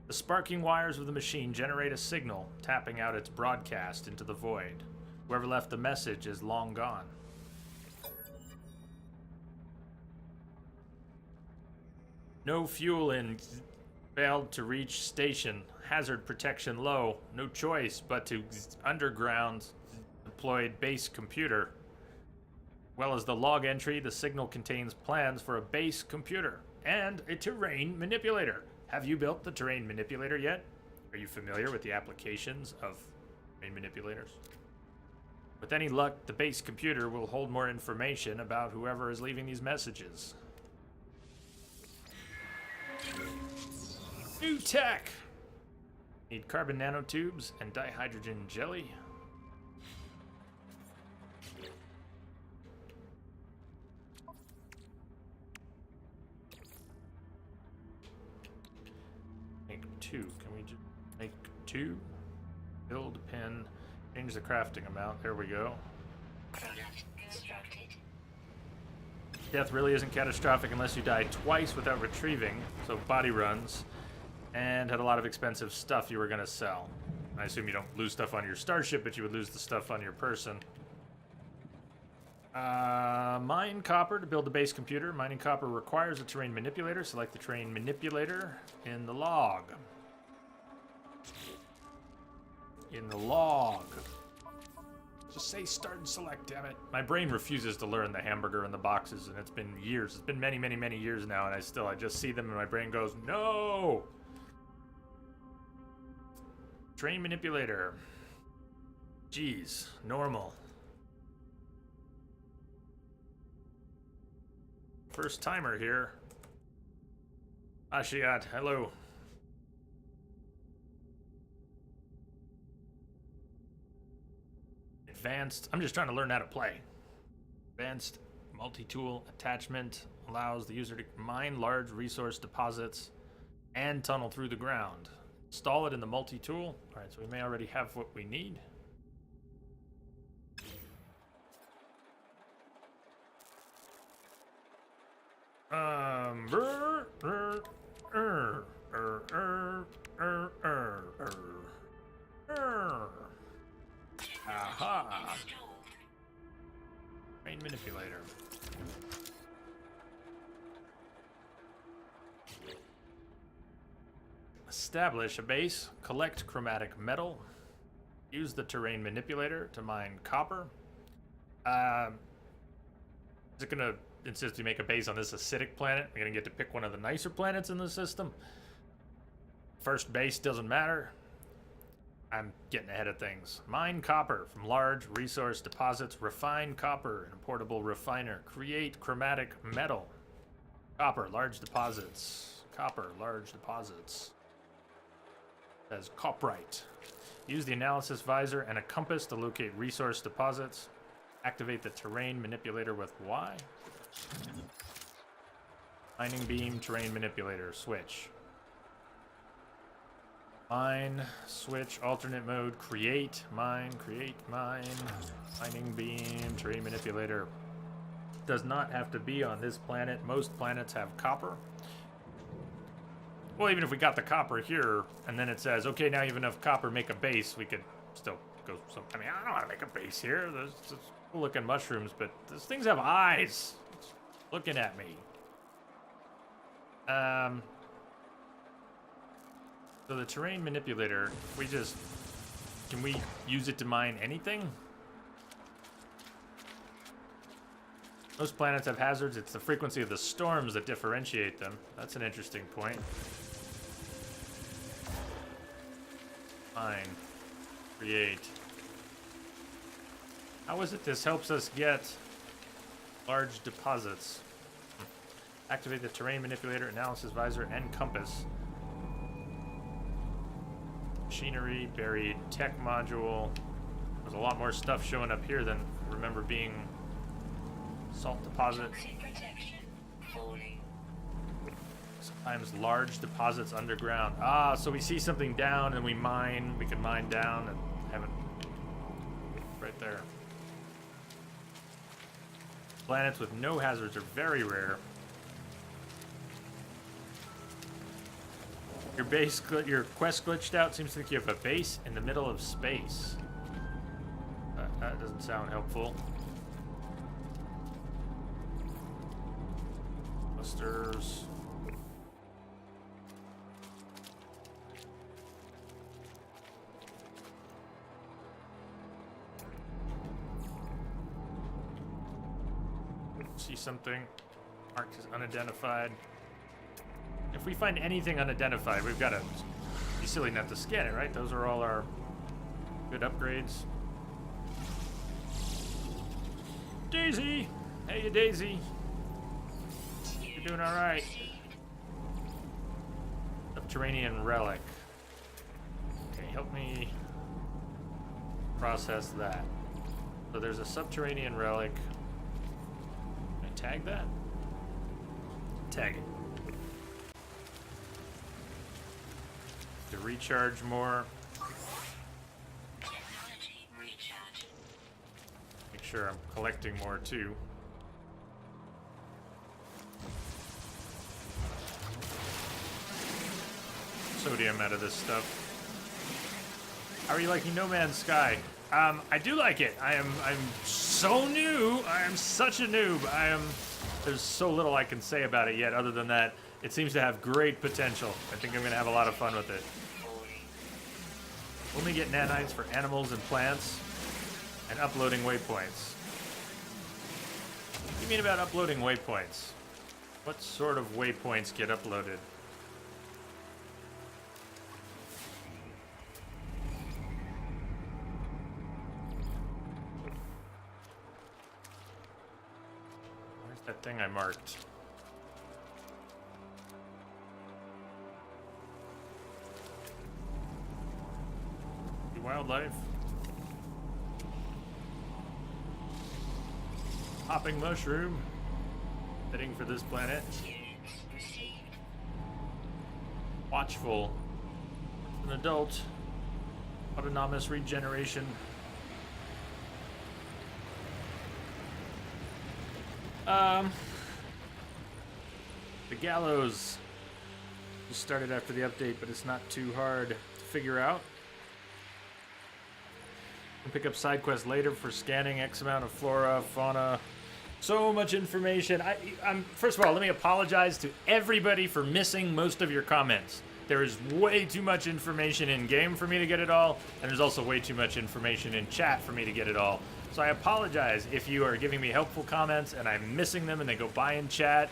The sparking wires of the machine generate a signal, tapping out its broadcast into the void. Whoever left the message is long gone. No fuel in. Failed to reach station. Hazard protection low. No choice but to underground deployed base computer. Well as the log entry, the signal contains plans for a base computer and a terrain manipulator. Have you built the terrain manipulator yet? Are you familiar with the applications of terrain manipulators? With any luck, the base computer will hold more information about whoever is leaving these messages. New tech! Need carbon nanotubes and dihydrogen jelly. Make 2. Can we just make 2? Build pen. Change the crafting amount. There we go. Product constructed. Death really isn't catastrophic unless you die twice without retrieving, so body runs, and had a lot of expensive stuff you were going to sell. I assume you don't lose stuff on your starship, but you would lose the stuff on your person. Mine copper to build the base computer. Mining copper requires a terrain manipulator. Select the terrain manipulator in the log. In the log. Just say start and select, damn it. My brain refuses to learn the hamburger and the boxes, and it's been years. It's been many, many, many years now, and I just see them, and my brain goes, no! Terrain manipulator. Jeez, normal. First timer here. Ashiat, hello. Advanced, I'm just trying to learn how to play. Advanced multi-tool attachment allows the user to mine large resource deposits and tunnel through the ground. Install it in the multi-tool. All right, so we may already have what we need. Aha! Terrain manipulator. Establish a base, collect chromatic metal, use the terrain manipulator to mine copper. Is it gonna insist we make a base on this acidic planet? We're gonna get to pick one of the nicer planets in the system. First base doesn't matter. I'm getting ahead of things. Mine copper from large resource deposits. Refine copper in a portable refiner. Create chromatic metal. Copper, large deposits. Copper, large deposits. Says coprite. Use the analysis visor and a compass to locate resource deposits. Activate the terrain manipulator with Y. Mining beam, terrain manipulator, switch. Mine, switch, alternate mode, create, mine, mining beam, terrain manipulator. Does not have to be on this planet. Most planets have copper. Well, even if we got the copper here, and then it says, okay, now you have enough copper, make a base, we could still go some. I mean, I don't want to make a base here. There's cool looking mushrooms, but those things have eyes. It's looking at me. So the terrain manipulator, can we use it to mine anything? Most planets have hazards. It's the frequency of the storms that differentiate them. That's an interesting point. Mine. Create. How is it this helps us get large deposits? Activate the terrain manipulator, analysis visor, and compass. Machinery, buried tech module. There's a lot more stuff showing up here than I remember being. Salt deposit. Sometimes large deposits underground. Ah, so we see something down and we mine. We can mine down and have it right there. Planets with no hazards are very rare. Your quest glitched out. Seems to think you have a base in the middle of space. That doesn't sound helpful. Busters. See something marked as unidentified. If we find anything unidentified, we've got to be silly not to scan it, right? Those are all our good upgrades. Daisy! Hey, Daisy. You're doing all right. Subterranean relic. Okay, help me process that. So there's a subterranean relic. Can I tag that? Tag it. To recharge more. Make sure I'm collecting more too. Sodium out of this stuff. How are you liking No Man's Sky? I do like it. I'm so new. I am such a noob. There's so little I can say about it yet other than that it seems to have great potential. I think I'm gonna have a lot of fun with it. Only get nanites for animals and plants. And uploading waypoints. What do you mean about uploading waypoints? What sort of waypoints get uploaded? Where's that thing I marked? Wildlife. Hopping mushroom. Heading for this planet. Units received. Watchful. An adult. Autonomous regeneration. The gallows just started after the update, but it's not too hard to figure out. Can pick up side quests later for scanning X amount of flora, fauna. So much information. I'm first of all, let me apologize to everybody for missing most of your comments. There is way too much information in game for me to get it all, and there's also way too much information in chat for me to get it all. So I apologize if you are giving me helpful comments and I'm missing them and they go by in chat.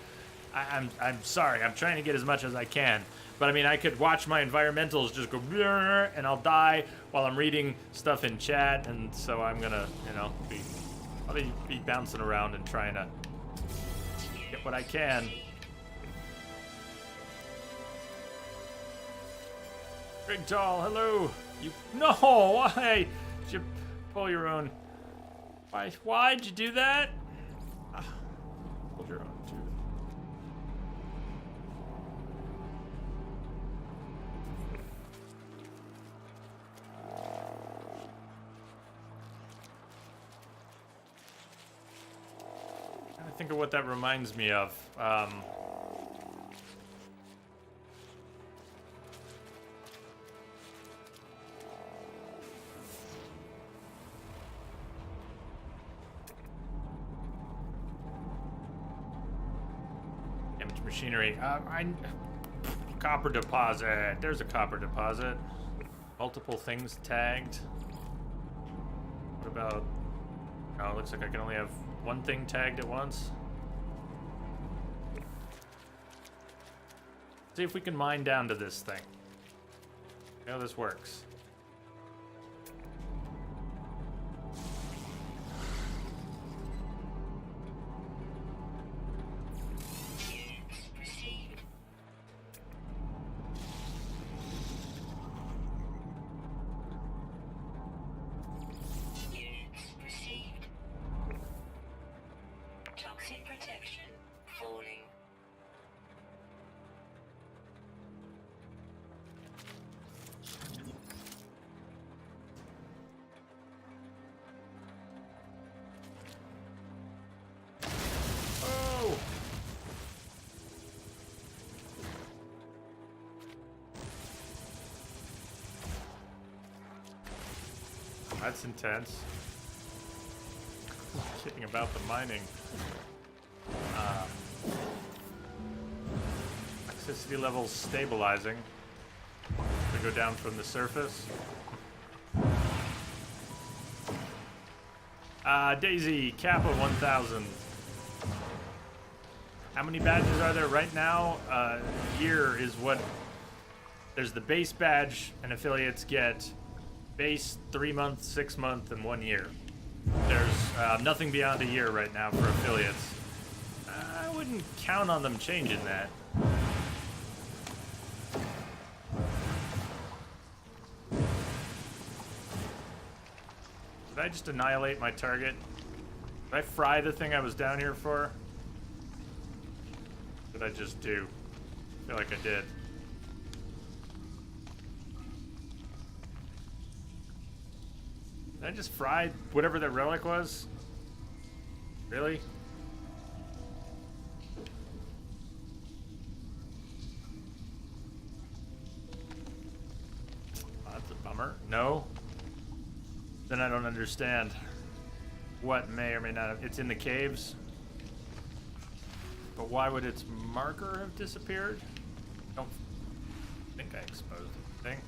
I'm sorry. I'm trying to get as much as I can. But I mean, I could watch my environmentals just go blur, and I'll die while I'm reading stuff in chat, and so I'm gonna, I'll be bouncing around and trying to get what I can. Big Tall, hello. No, why did you pull your own? Why'd you do that? Pulled your own too. I think of what that reminds me of. Damaged machinery. Copper deposit. There's a copper deposit. Multiple things tagged. What about? Oh, it looks like I can only have one thing tagged at once. See if we can mine down to this thing. See how this works. Units received. Units received. Toxic protection falling. Oh! That's intense. Kidding about the mining. Toxicity levels stabilizing. To go down from the surface. Daisy, Kappa 1000. How many badges are there right now? Year is what. There's the base badge, and affiliates get base 3 month, 6 month, and 1 year. There's nothing beyond a year right now for affiliates. I wouldn't count on them changing that. Did I just annihilate my target? Did I fry the thing I was down here for? What did I just do? I feel like I did. Did I just fry whatever that relic was? Really? Oh, that's a bummer. No? Then I don't understand what may or may not have. It's in the caves. But why would its marker have disappeared? I don't think I exposed anything.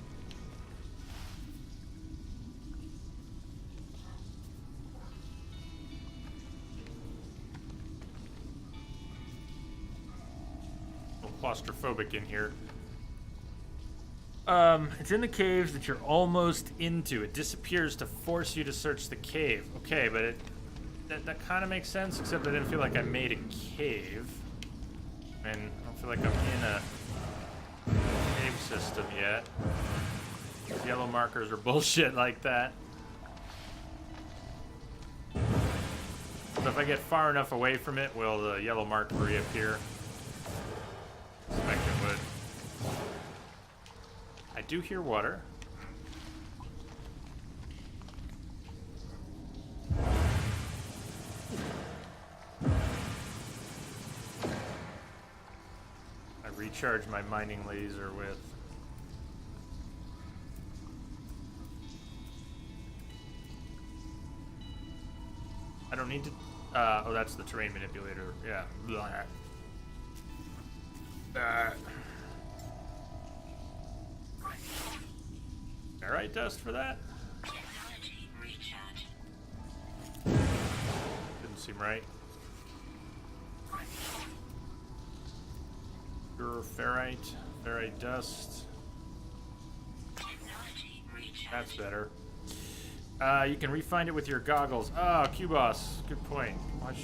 claustrophobic in here. It's in the caves that you're almost into. It disappears to force you to search the cave. Okay, but that kind of makes sense, except I didn't feel like I made a cave. And I don't feel like I'm in a cave system yet. These yellow markers are bullshit like that. So if I get far enough away from it, will the yellow mark reappear? I suspect it would. I do hear water. I recharge my mining laser with. I don't need to. Oh, that's the terrain manipulator. Yeah. Blah. Alright, dust for that. Technology recharge. Didn't seem right. Pure ferrite, ferrite dust. Technology recharge. That's better. You can re-find it with your goggles. Oh, Q-Boss, good point.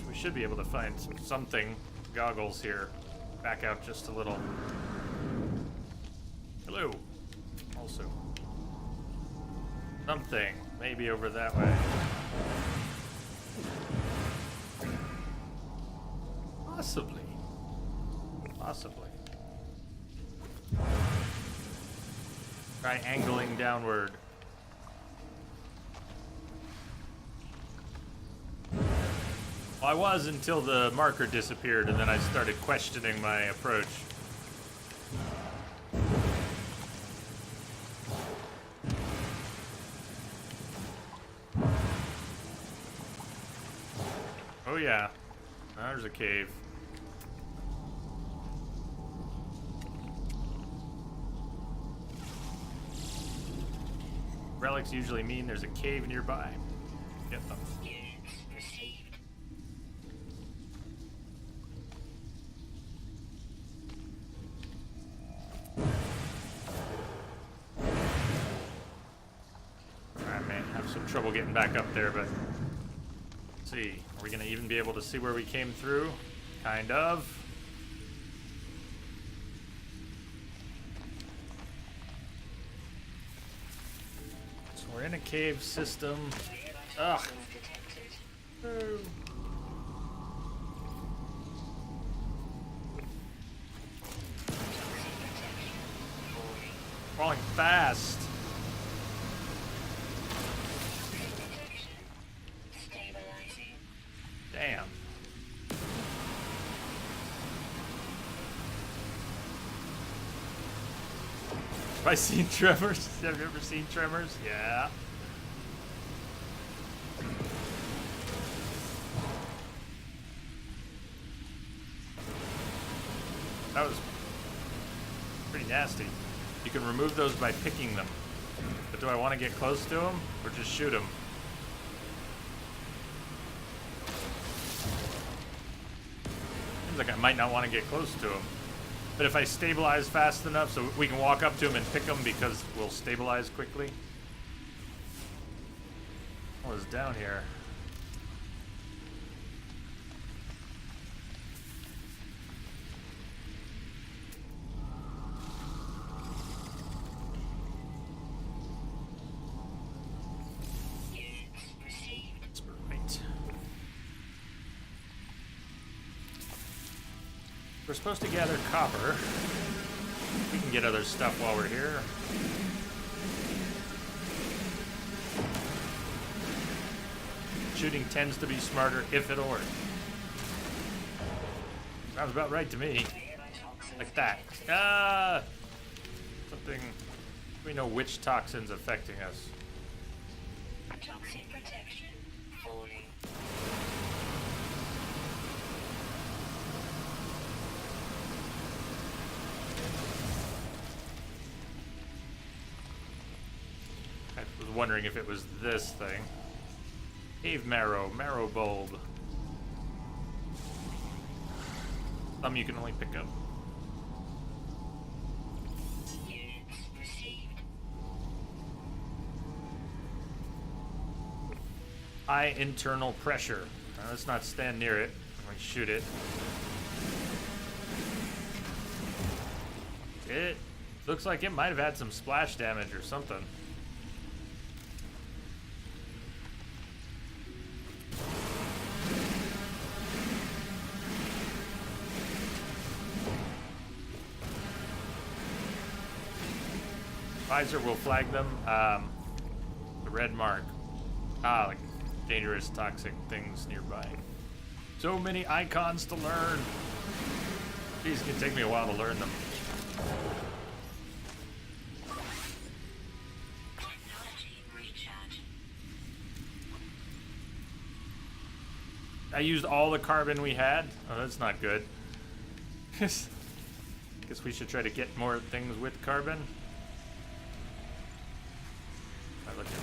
We should be able to find something. Goggles here. Back out just a little. Hello. Also. Something. Maybe over that way. Possibly. Possibly. Try angling downward. Well, I was until the marker disappeared, and then I started questioning my approach. Oh yeah, there's a cave. Relics usually mean there's a cave nearby. Get them. Units received. I may have some trouble getting back up there, but let's see. Are we gonna even be able to see where we came through? Kind of. So we're in a cave system. Ugh. Detected. Toxic protection. Falling. Falling fast. Detection. Stabilizing. Damn. Have I seen Tremors? Have you ever seen Tremors? Yeah. That was pretty nasty. You can remove those by picking them. But do I want to get close to them or just shoot them? Seems like I might not want to get close to them. But if I stabilize fast enough so we can walk up to them and pick them because we'll stabilize quickly. What is down here? Units received. That's right. We're supposed to gather copper. We can get other stuff while we're here. Shooting tends to be smarter if it'll work. Sounds about right to me. Toxins Like that. detected. Ah! Something. We know which toxin's affecting us. Toxic protection. Falling. I was wondering if it was this thing. Cave marrow, marrow bulb. Some you can only pick up. High internal pressure. Now, let's not stand near it. I'm gonna shoot it. It looks like it might have had some splash damage or something. Visor will flag them. The red mark. Like dangerous, toxic things nearby. So many icons to learn. These can take me a while to learn them. Technology recharge. I used all the carbon we had. Oh, that's not good. Guess we should try to get more things with carbon. I look at that.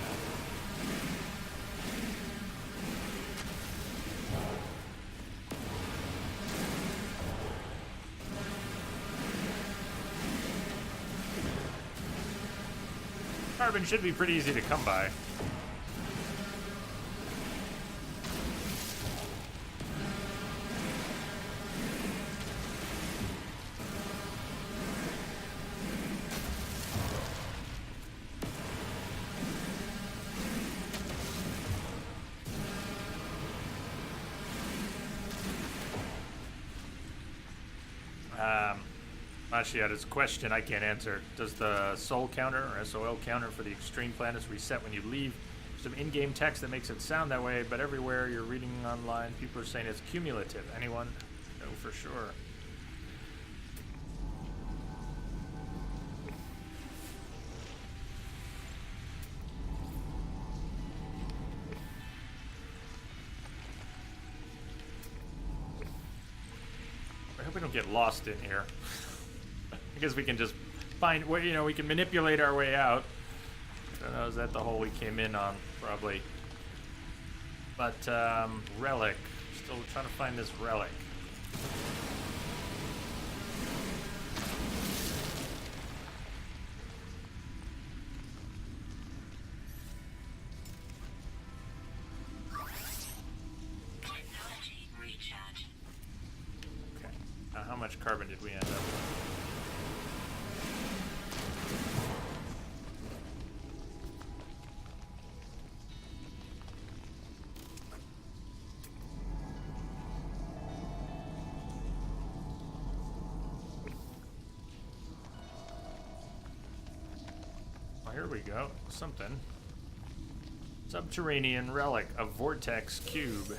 Carbon should be pretty easy to come by. Mashiata's question I can't answer. Does the SOL counter or SOL counter for the extreme planets reset when you leave? There's some in-game text that makes it sound that way, but everywhere you're reading online, people are saying it's cumulative. Anyone know for sure? I hope we don't get lost in here. I guess we can just find, well, you know, we can manipulate our way out. I don't know, is that the hole we came in on? Probably. But, relic. Still trying to find this relic. Technology recharge. Okay. Now, how much carbon did we end up with? Here we go. Something. Subterranean relic, a vortex cube.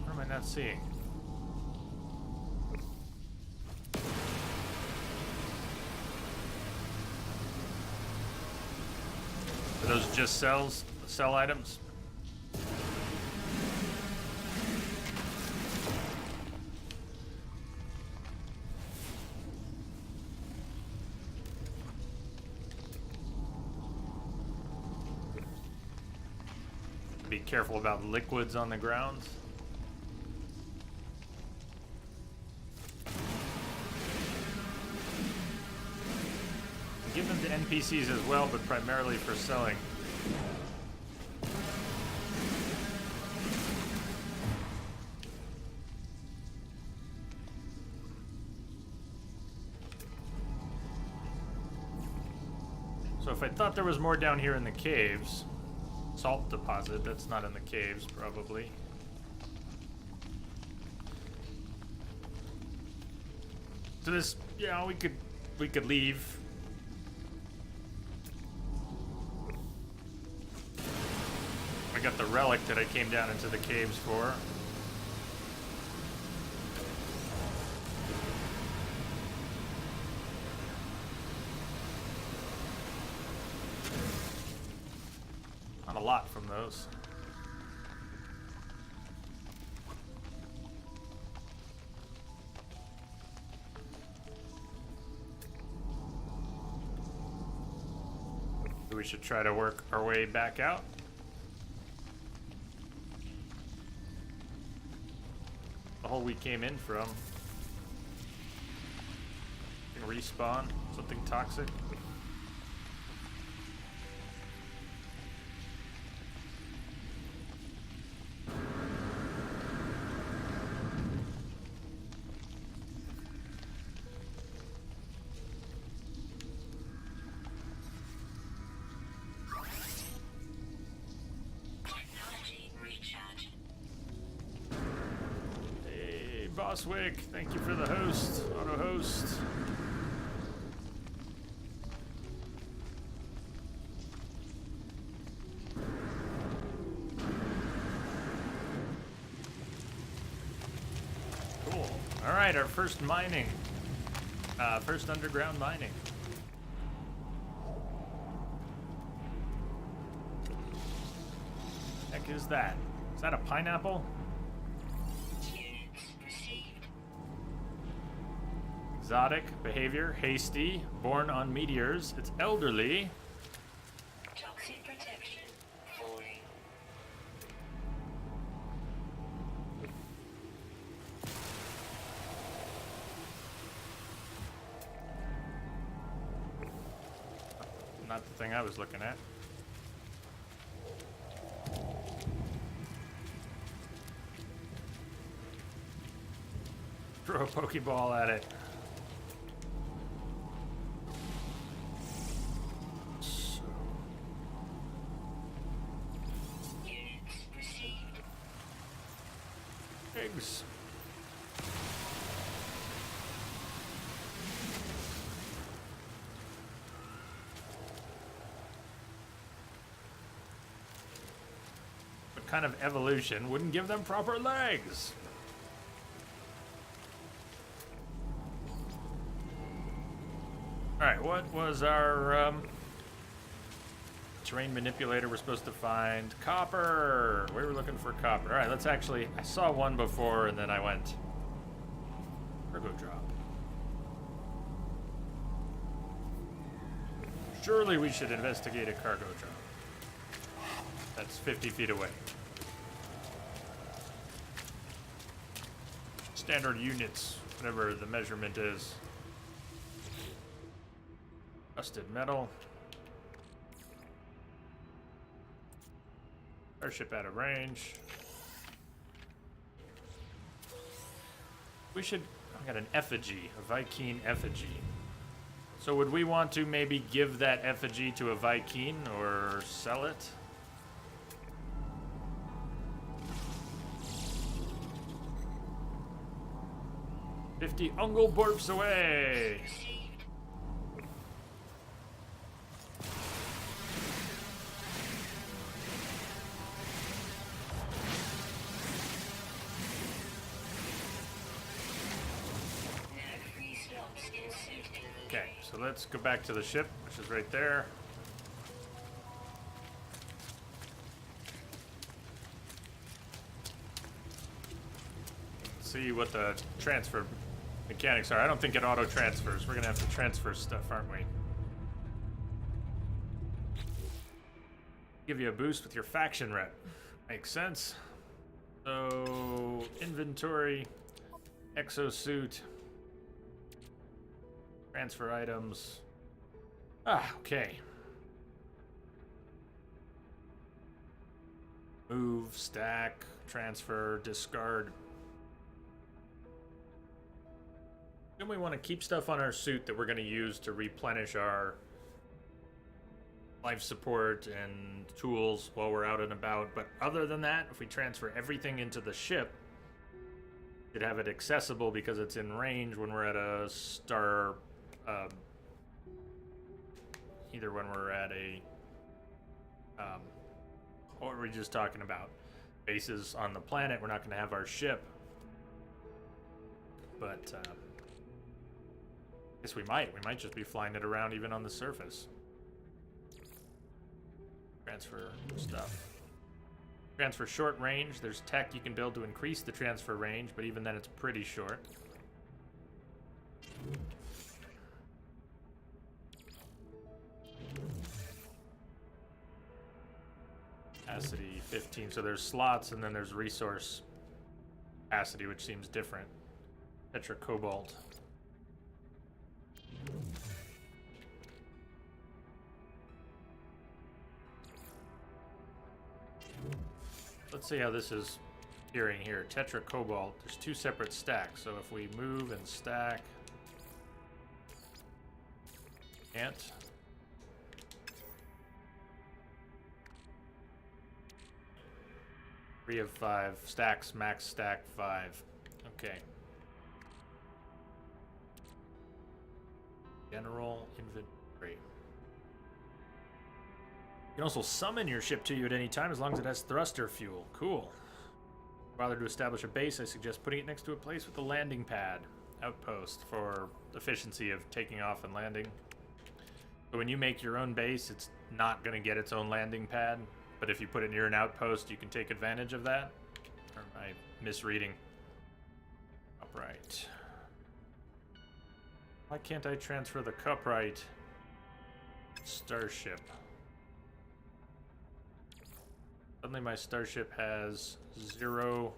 What am I not seeing? Are those just cell items? Be careful about liquids on the ground. Give them to NPCs as well, but primarily for selling. So if I thought there was more down here in the caves, salt deposit, that's not in the caves, probably. So this, yeah, we could leave. I got the relic that I came down into the caves for. those. We should try to work our way back out. The hole we came in from. Respawn, something toxic. Technology recharge. Hey, Boswick, thank you for the host, auto host. Cool. All right, our first mining, first underground mining. Heck is that? Is that a pineapple? Units received. Exotic behavior, hasty, born on meteors. It's elderly. Toxic protection. Falling. Not the thing I was looking at. Throw a Pokeball at it. Units received. Eggs. What kind of evolution wouldn't give them proper legs? Alright, what was our terrain manipulator we're supposed to find? Copper! We were looking for copper. Alright, let's actually... I saw one before and then I went... Cargo drop. Surely we should investigate a cargo drop. That's 50 feet away. Standard units, whatever the measurement is. Rusted metal. Airship out of range. We should... I got an effigy, a Vy'keen effigy. So would we want to maybe give that effigy to a Vy'keen or sell it? $50 Ungle Borps away! Okay, so let's go back to the ship, which is right there. See what the transfer mechanics are. I don't think it auto transfers. We're gonna have to transfer stuff, aren't we? Give you a boost with your faction rep. Makes sense. So, inventory, exosuit, transfer items. Ah, okay. Move, stack, transfer, discard. Then we want to keep stuff on our suit that we're going to use to replenish our life support and tools while we're out and about. But other than that, if we transfer everything into the ship, we'd have it accessible because it's in range when we're at a star, either when we're at a, what were we just talking about? Bases on the planet, we're not going to have our ship. But, I guess we might. We might just be flying it around even on the surface. Transfer stuff. Transfer short range. There's tech you can build to increase the transfer range, but even then it's pretty short. Capacity 15. So there's slots and then there's resource capacity, which seems different. Tetra Cobalt. Let's see how this is appearing here. Tetra Cobalt. There's two separate stacks. So if we move and stack, can't. 3 of 5 stacks, max stack 5. Okay. General inventory. You can also summon your ship to you at any time as long as it has thruster fuel. Cool. Rather to establish a base, I suggest putting it next to a place with a landing pad outpost for efficiency of taking off and landing. So when you make your own base, it's not going to get its own landing pad. But if you put it near an outpost, you can take advantage of that. Or am I misreading? Upright. Why can't I transfer the Cupright starship? Suddenly my starship has 0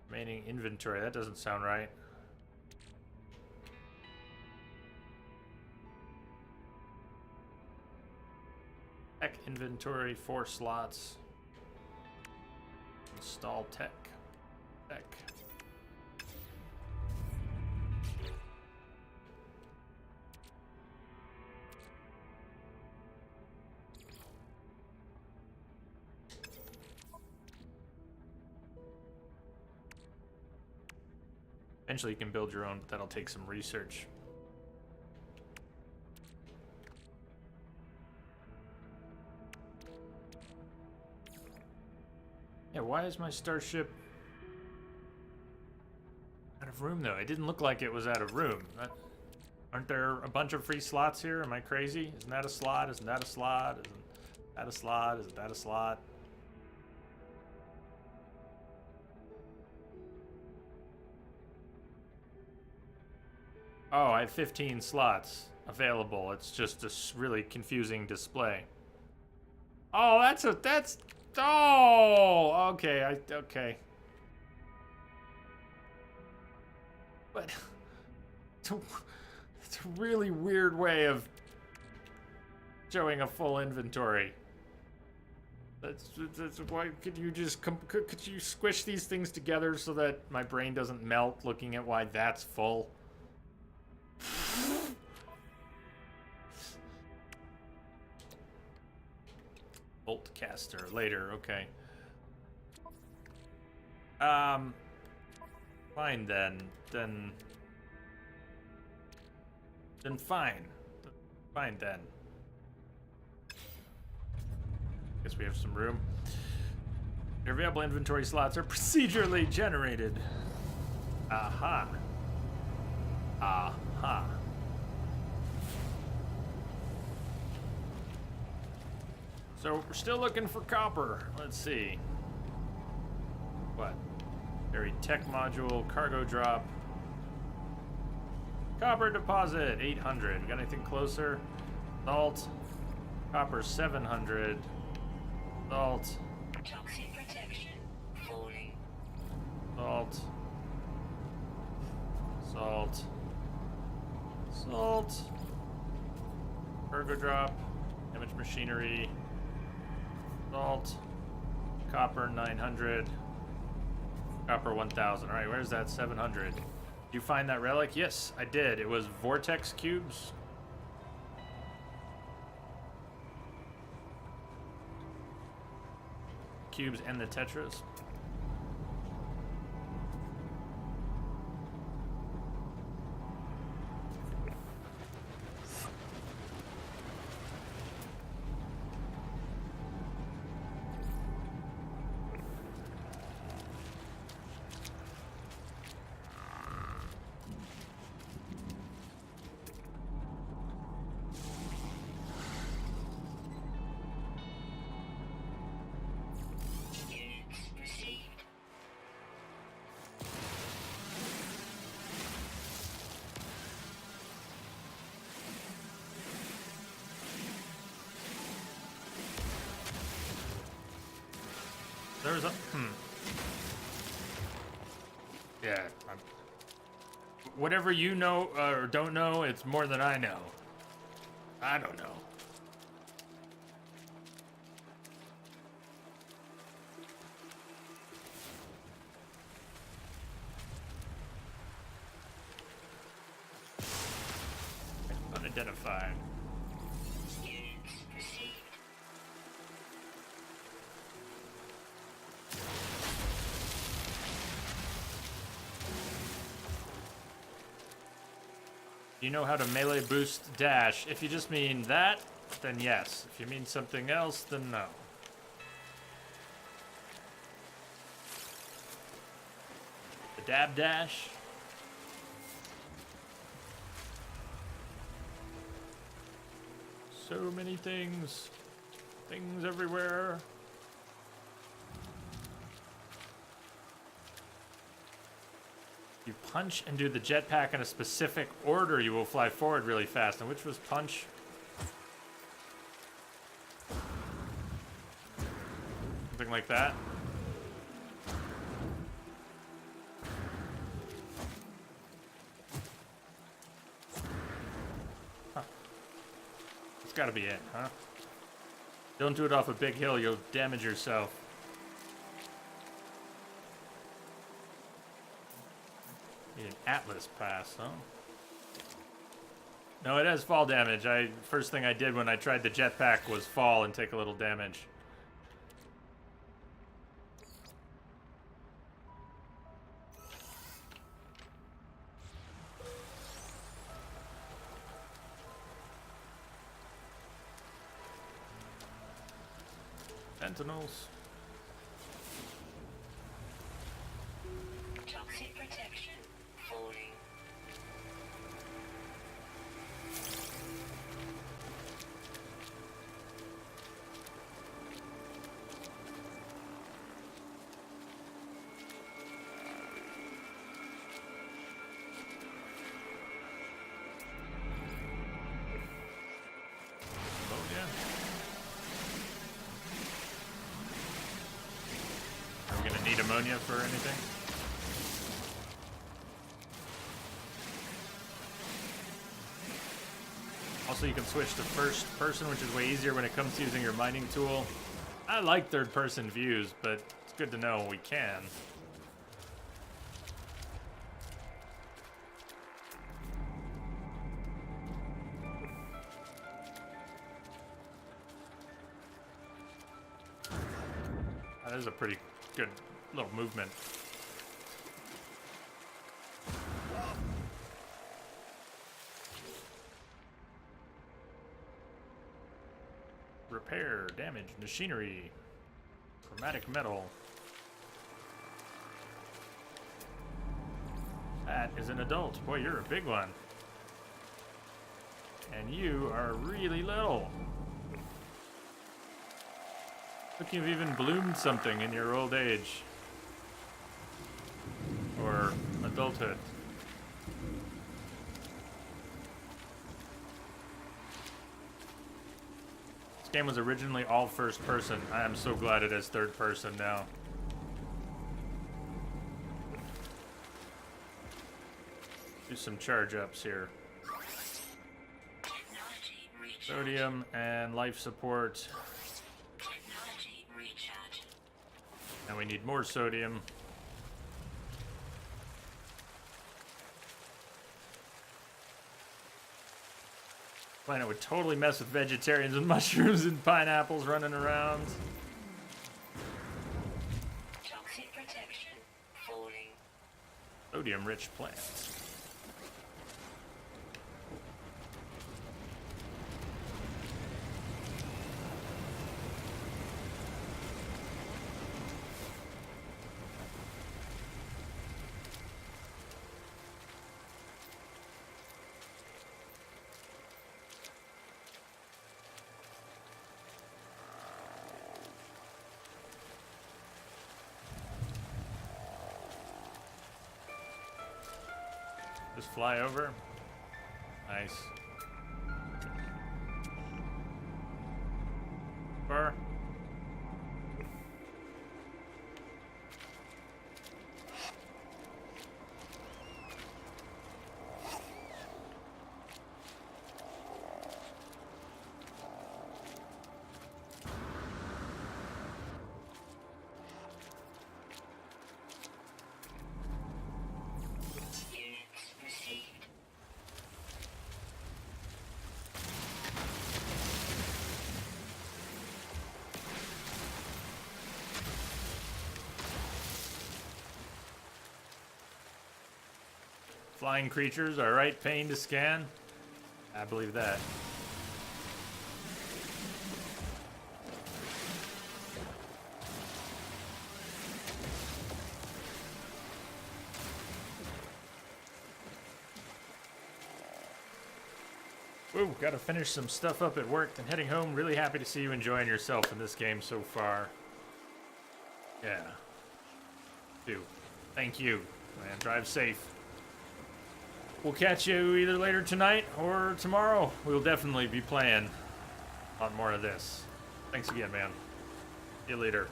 remaining inventory. That doesn't sound right. Tech inventory, 4 slots. Install tech. Tech. Eventually you can build your own, but that'll take some research. Yeah, why is my starship out of room, though? It didn't look like it was out of room. Aren't there a bunch of free slots here? Am I crazy? Isn't that a slot? Isn't that a slot? Isn't that a slot? Isn't that a slot? Oh, I have 15 slots available. It's just a really confusing display. Oh, that's... Oh, okay, okay. But it's a really weird way of showing a full inventory. That's why could you just could you squish these things together so that my brain doesn't melt looking at why that's full? Boltcaster later, okay. Fine then. Then fine. Fine then. Guess we have some room. Your available inventory slots are procedurally generated. Aha. Aha. So we're still looking for copper. Let's see. What? Buried tech module, cargo drop. Copper deposit, 800. We got anything closer? Salt. Copper, 700. Salt. Toxic protection. Falling. Salt. Salt. Salt. Cargo drop. Damaged machinery. Salt. Copper 900. Copper 1000. Alright, where's that 700? Did you find that relic? Yes, I did. It was vortex cubes. Cubes and the tetras. Yeah. Whatever you know or don't know, it's more than I know. I don't know. Unidentified. Units received. You know how to melee boost dash. If you just mean that, then yes. If you mean something else, then no. The dab dash. So many things. Things everywhere. You punch and do the jetpack in a specific order, you will fly forward really fast. And which was punch? Something like that. Huh. It's gotta be it, huh? Don't do it off a big hill, you'll damage yourself. Need an Atlas pass, huh? No, it has fall damage. First thing I did when I tried the jetpack was fall and take a little damage. Sentinels. Toxic protection. Falling. Oh, yeah. Are we gonna need ammonia for anything? Also, you can switch to first person, which is way easier when it comes to using your mining tool. I like third person views, but it's good to know we can. That is a pretty good little movement. Repair, damage, machinery, chromatic metal. That is an adult. Boy, you're a big one. And you are really little. Look, you've even bloomed something in your old age. Or adulthood. This game was originally all first person. I am so glad it is third person now. Do some charge ups here. Technology recharge. Sodium and life support. Technology recharge. And we need more sodium. Planet would totally mess with vegetarians with mushrooms and pineapples running around. Toxic protection. Falling. Sodium-rich plants. Just fly over. Nice. Fur. Flying creatures are right pain to scan. I believe that. Woo, gotta finish some stuff up at work, then heading home. Really happy to see you enjoying yourself in this game so far. Yeah. Thank you, man. Drive safe. We'll catch you either later tonight or tomorrow. We'll definitely be playing a lot more of this. Thanks again, man. See you later.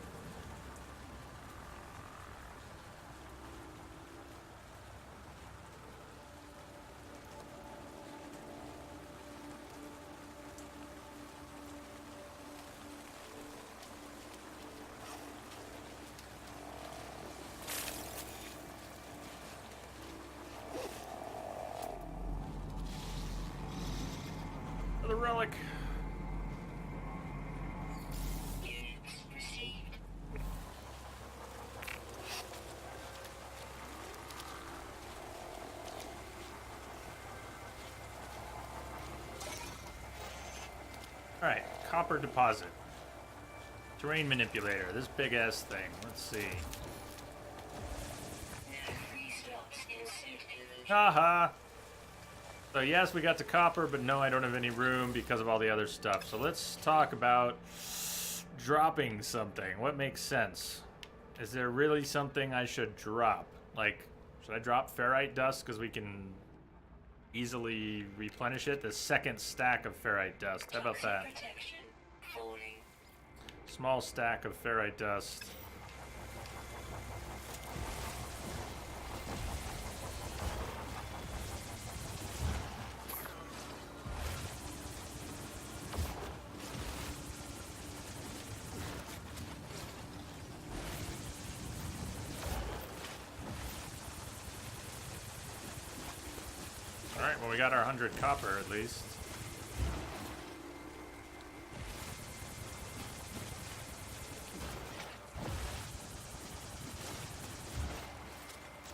The relic. Units received. Alright, copper deposit. Terrain manipulator, this big ass thing. Let's see. No free slots in suit image. Haha. So yes, we got the copper, but no, I don't have any room because of all the other stuff. So let's talk about dropping something. What makes sense? Is there really something I should drop? Like, should I drop ferrite dust because we can easily replenish it? The second stack of ferrite dust. How about that? Protection. Falling. Small stack of ferrite dust. Alright, well we got our 100 copper at least.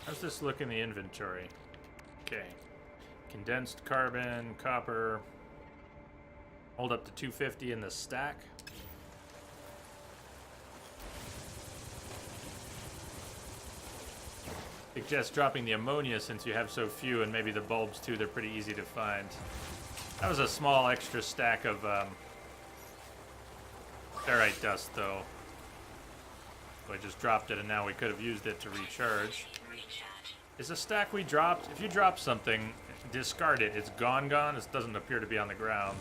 How's this look in the inventory? Okay. Condensed carbon, copper. Hold up to 250 in the stack. Suggest dropping the ammonia since you have so few, and maybe the bulbs too. They're pretty easy to find. That was a small extra stack of ferrite dust, though. So I just dropped it, and now we could have used it to recharge. Recharge. Is a stack we dropped? If you drop something, discard it. It's gone. It doesn't appear to be on the ground.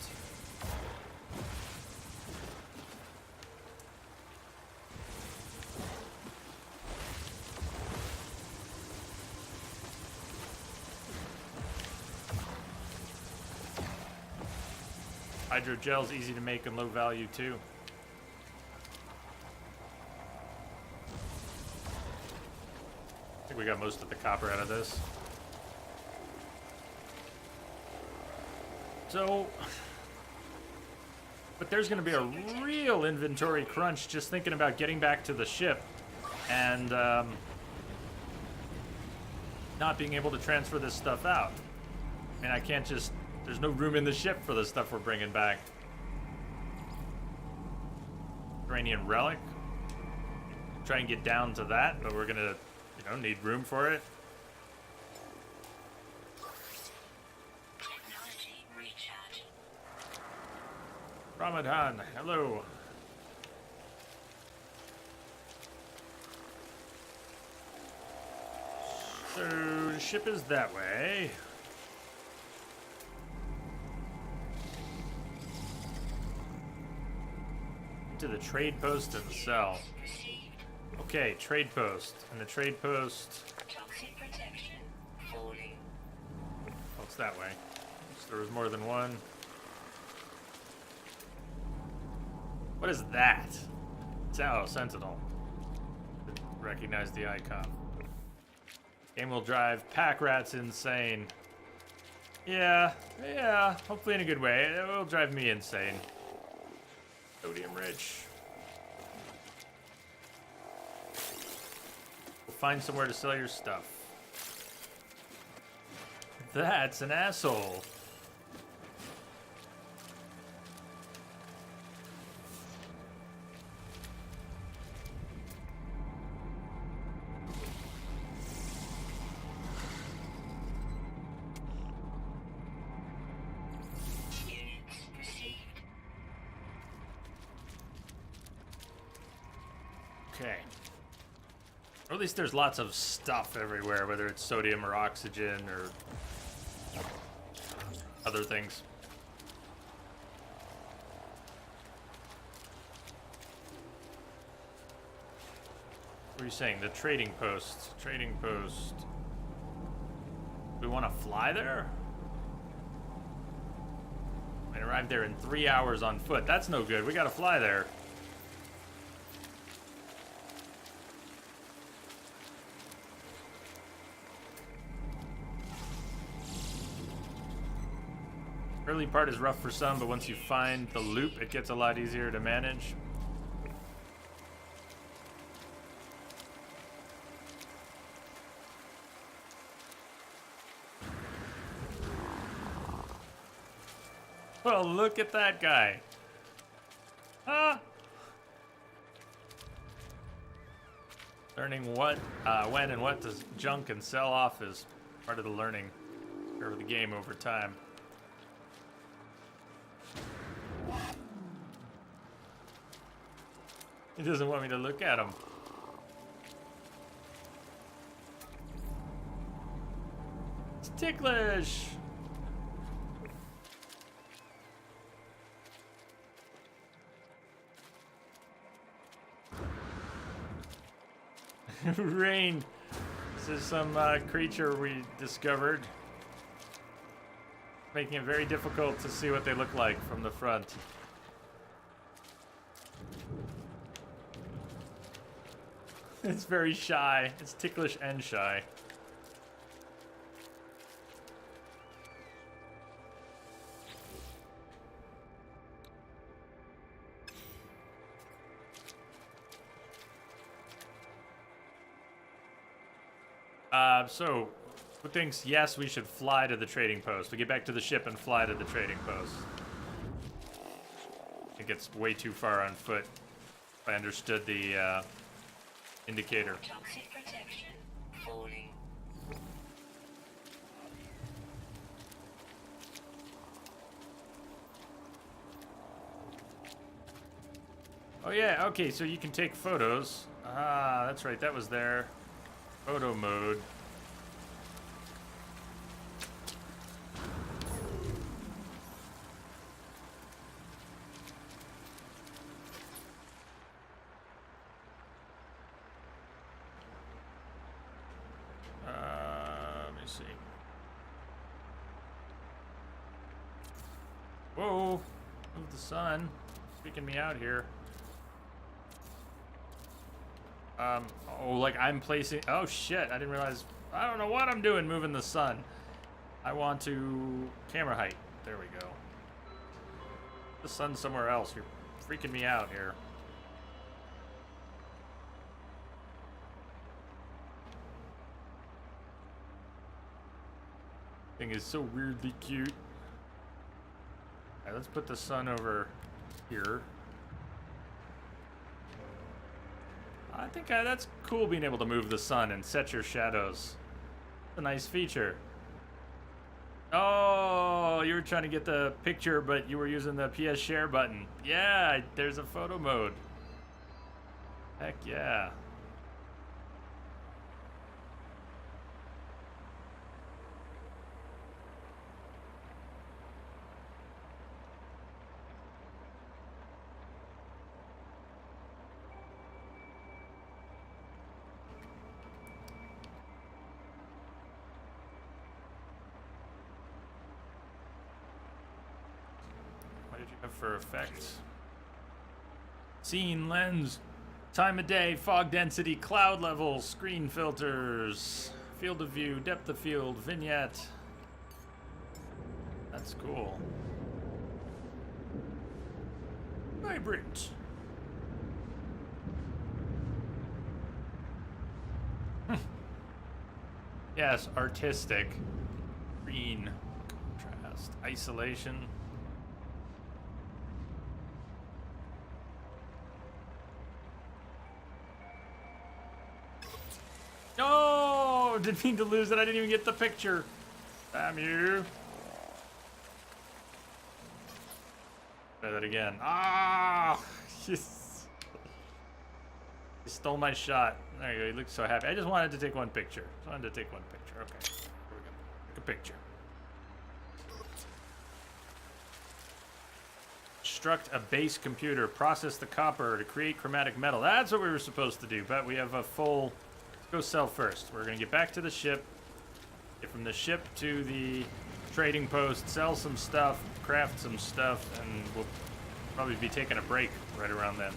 Hydrogel's easy to make and low value too. I think we got most of the copper out of this. So, but there's going to be a real inventory crunch just thinking about getting back to the ship and not being able to transfer this stuff out. I mean, I can't just... There's no room in the ship for the stuff we're bringing back. Uranium relic. Try and get down to that, but we're gonna, need room for it. Technology recharge. Ramadan, hello. So the ship is that way. To the trade post and sell. Received. Okay, trade post. And the trade post. Toxic protection. Falling. Oh, it's that way. So there was more than one. What is that? It's Sentinel. Recognize the icon. Game will drive pack rats insane. Yeah. Hopefully in a good way. It will drive me insane. Sodium rich. We'll find somewhere to sell your stuff. That's an asshole. Units received. Okay. Or at least there's lots of stuff everywhere, whether it's sodium or oxygen or other things. What are you saying? The trading post. Trading post. We want to fly there? I arrived there in 3 hours on foot. That's no good. We gotta fly there. Early part is rough for some, but once you find the loop, it gets a lot easier to manage. Well, look at that guy. Ah! Learning what, when and what to junk and sell off is part of the learning curve of the game over time. He doesn't want me to look at him. It's ticklish. Rain. This is some creature we discovered, making it very difficult to see what they look like from the front. It's very shy. It's ticklish and shy. So, who thinks, yes, we should fly to the trading post? We get back to the ship and fly to the trading post. I think it's way too far on foot, if I understood the indicator. Toxic protection falling. Oh yeah, okay, so you can take photos. Ah, that's right, that was there. Photo mode. Let me see. Whoa, move the sun. Freaking me out here. Oh, like I'm placing, oh shit, I didn't realize, I don't know what I'm doing moving the sun. I want to camera height, there we go. The sun's somewhere else, you're freaking me out here. Thing is so weirdly cute. Alright, let's put the sun over here. I think that's cool being able to move the sun and set your shadows. It's a nice feature. Oh, you were trying to get the picture, but you were using the PS share button. Yeah, there's a photo mode. Heck yeah. What did you have for effects? Scene, lens, time of day, fog density, cloud level, screen filters, field of view, depth of field, vignette. That's cool. Vibrant. Yes, artistic. green. Contrast. Isolation. No! Didn't mean to lose it. I didn't even get the picture. Damn you. Try that again. Ah! Yes. He stole my shot. There you go. He looks so happy. I just wanted to take one picture. Just wanted to take one picture. Okay. Here we go. Take a picture. Construct a base computer. Process the copper to create chromatic metal. That's what we were supposed to do, but we have a full... Let's go sell first. We're going to get back to the ship. Get from the ship to the trading post. Sell some stuff. Craft some stuff. And we'll probably be taking a break right around then.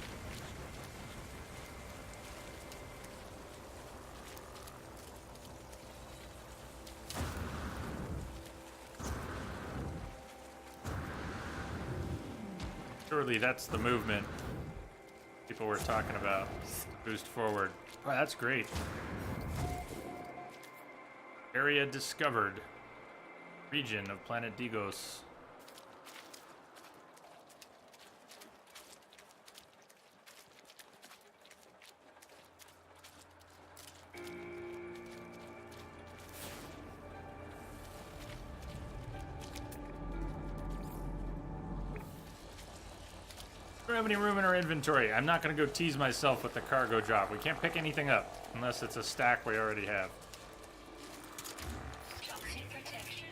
Surely that's the movement people were talking about. Boost forward. Wow, that's great. Area discovered. Region of planet Digos. We don't have any room in our inventory. I'm not going to go tease myself with the cargo drop. We can't pick anything up unless it's a stack we already have. Toxic protection.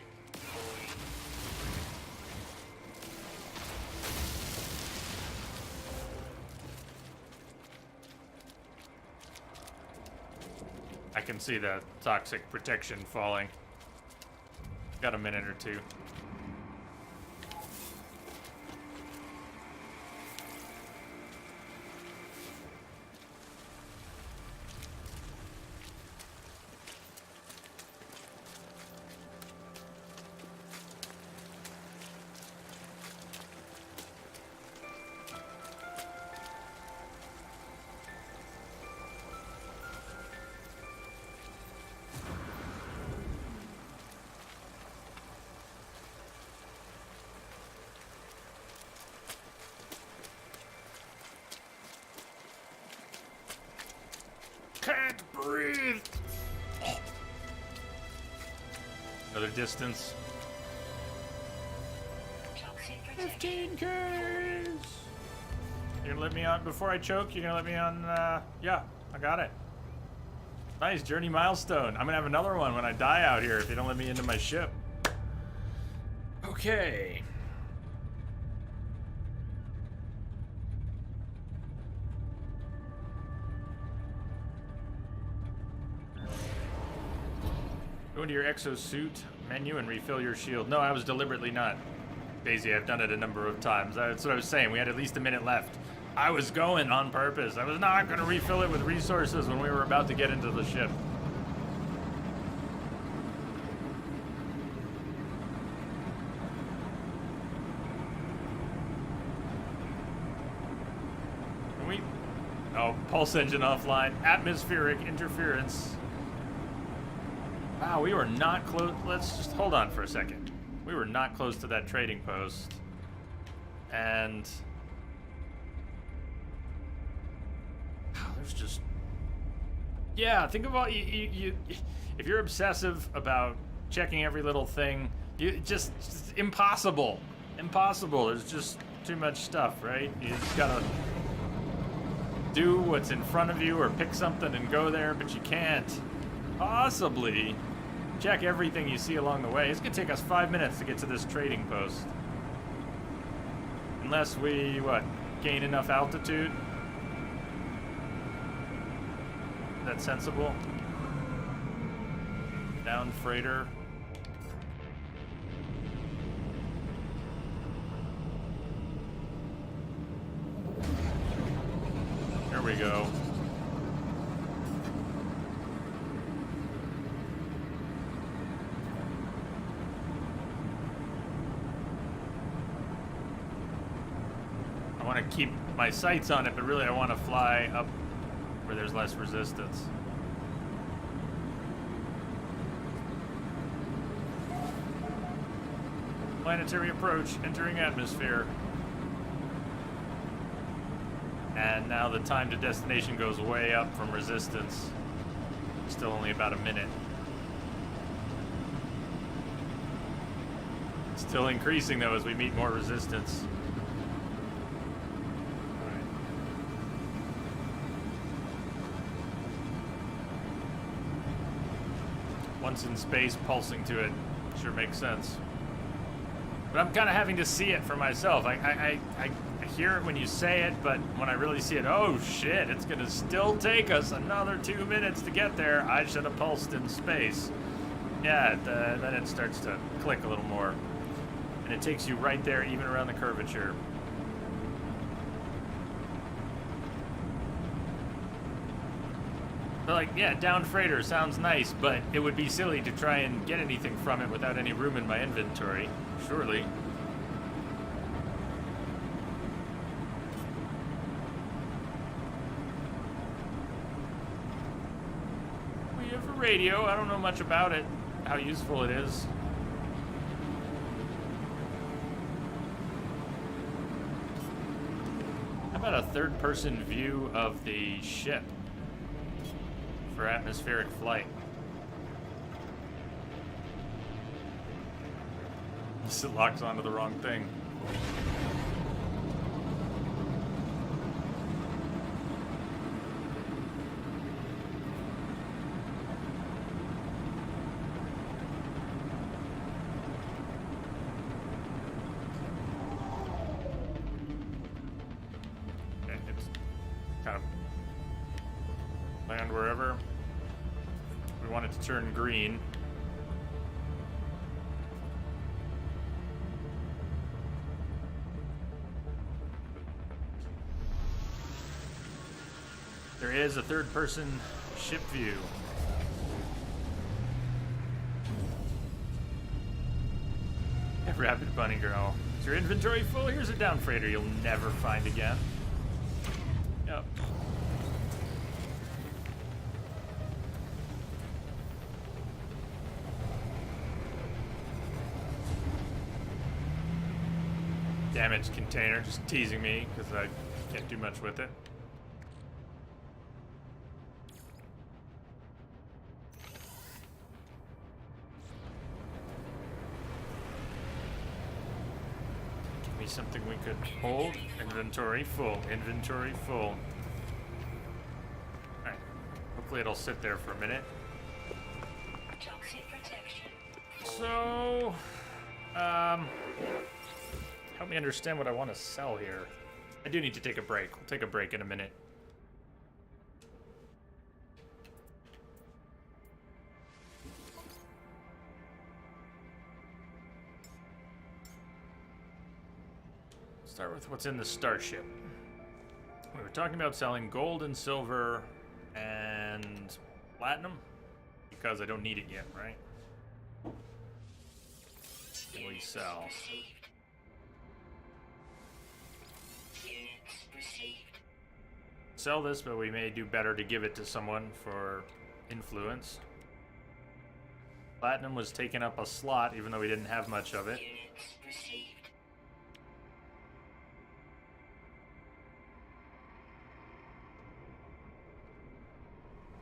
I can see the toxic protection falling. Got a minute or two. Can't breathe. Another distance. Toxic protection. 15 Ks. You're gonna let me on before I choke? You're gonna let me on? Yeah, I got it. Nice journey milestone. I'm gonna have another one when I die out here if you don't let me into my ship. Okay. Go into your exosuit menu and refill your shield. No, I was deliberately not. Daisy, I've done it a number of times. That's what I was saying. We had at least a minute left. I was going on purpose. I was not going to refill it with resources when we were about to get into the ship. Can we... Oh, pulse engine offline. Atmospheric interference. Wow, we were not close. Let's just hold on for a second. We were not close to that trading post. And... Wow, there's just... Yeah, think of all... if you're obsessive about checking every little thing, you just impossible. Impossible. There's just too much stuff, right? You just gotta do what's in front of you or pick something and go there, but you can't possibly check everything you see along the way. It's gonna take us 5 minutes to get to this trading post. Unless we, what, gain enough altitude? That's sensible. Down freighter. There we go. I want to keep my sights on it, but really I want to fly up where there's less resistance. Planetary approach, entering atmosphere. And now the time to destination goes way up from resistance. Still only about a minute. Still increasing though as we meet more resistance. Alright. Once in space, pulsing to it sure makes sense. But I'm kind of having to see it for myself. I hear it when you say it, but when I really see it, oh shit, it's gonna still take us another 2 minutes to get there. I should have pulsed in space. Yeah, then it starts to click a little more. And it takes you right there, even around the curvature. But like, yeah, down freighter sounds nice, but it would be silly to try and get anything from it without any room in my inventory, surely. We have a radio. I don't know much about it, how useful it is. How about a third-person view of the ship for atmospheric flight? This locks onto the wrong thing. Okay, it's kind of land wherever. We want it to turn green. There is a third-person ship view. Rapid Bunny Girl. Is your inventory full? Here's a down freighter you'll never find again. Yep. Damaged container, just teasing me because I can't do much with it. Something we could hold. Inventory full. Inventory full. Alright. Hopefully it'll sit there for a minute. Toxic protection. So, help me understand what I want to sell here. I do need to take a break. We'll take a break in a minute. Start with what's in the starship. We were talking about selling gold and silver and platinum because I don't need it yet, right? We sell. Sell this, but we may do better to give it to someone for influence. Platinum was taking up a slot even though we didn't have much of it.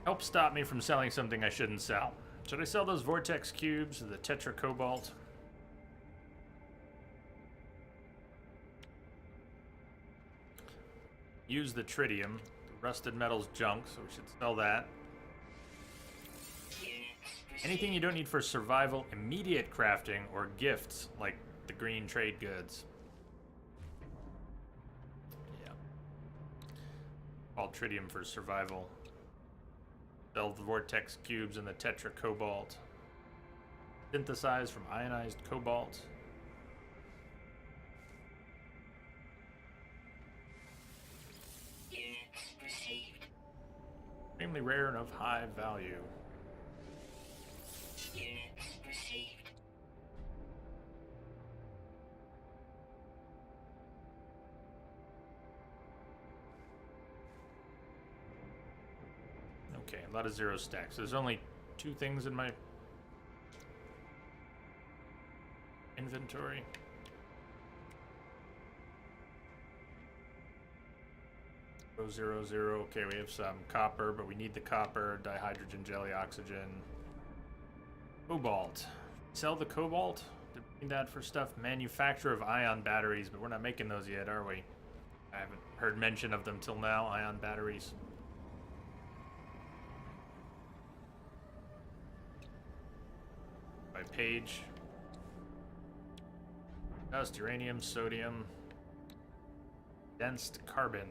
Help stop me from selling something I shouldn't sell. Should I sell those vortex cubes or the tetra cobalt? Use the tritium. The rusted metal's junk, so we should sell that. Anything you don't need for survival, immediate crafting, or gifts, like the green trade goods. Yeah. All tritium for survival. Sell the vortex cubes and the tetra cobalt. Synthesized from ionized cobalt. Extremely rare and of high value. Okay, a lot of zero stacks. There's only 2 things in my... inventory. Oh, 0, okay, we have some copper, but we need the copper, dihydrogen, jelly, oxygen. Cobalt. Sell the cobalt? Did we need that for stuff? Manufacture of ion batteries, but we're not making those yet, are we? I haven't heard mention of them till now, ion batteries. By page. Dust, uranium, sodium. Dense carbon.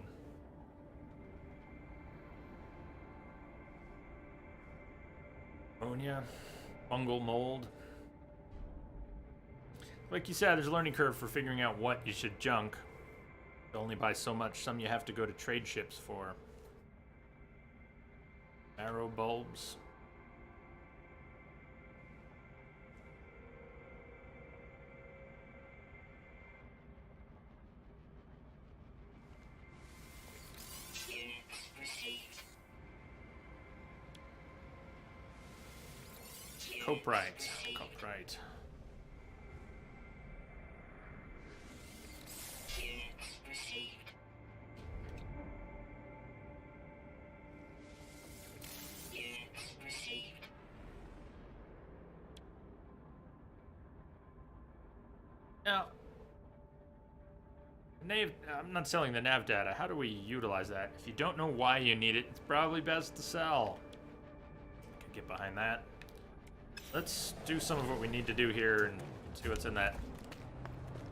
Ammonia. Fungal mold. Like you said, there's a learning curve for figuring out what you should junk. You only buy so much. Some you have to go to trade ships for. Arrow bulbs. Units received. Coprite. Coprite. Units received. Units received. Now, I'm not selling the nav data. How do we utilize that? If you don't know why you need it, it's probably best to sell. Can get behind that. Let's do some of what we need to do here and see what's in that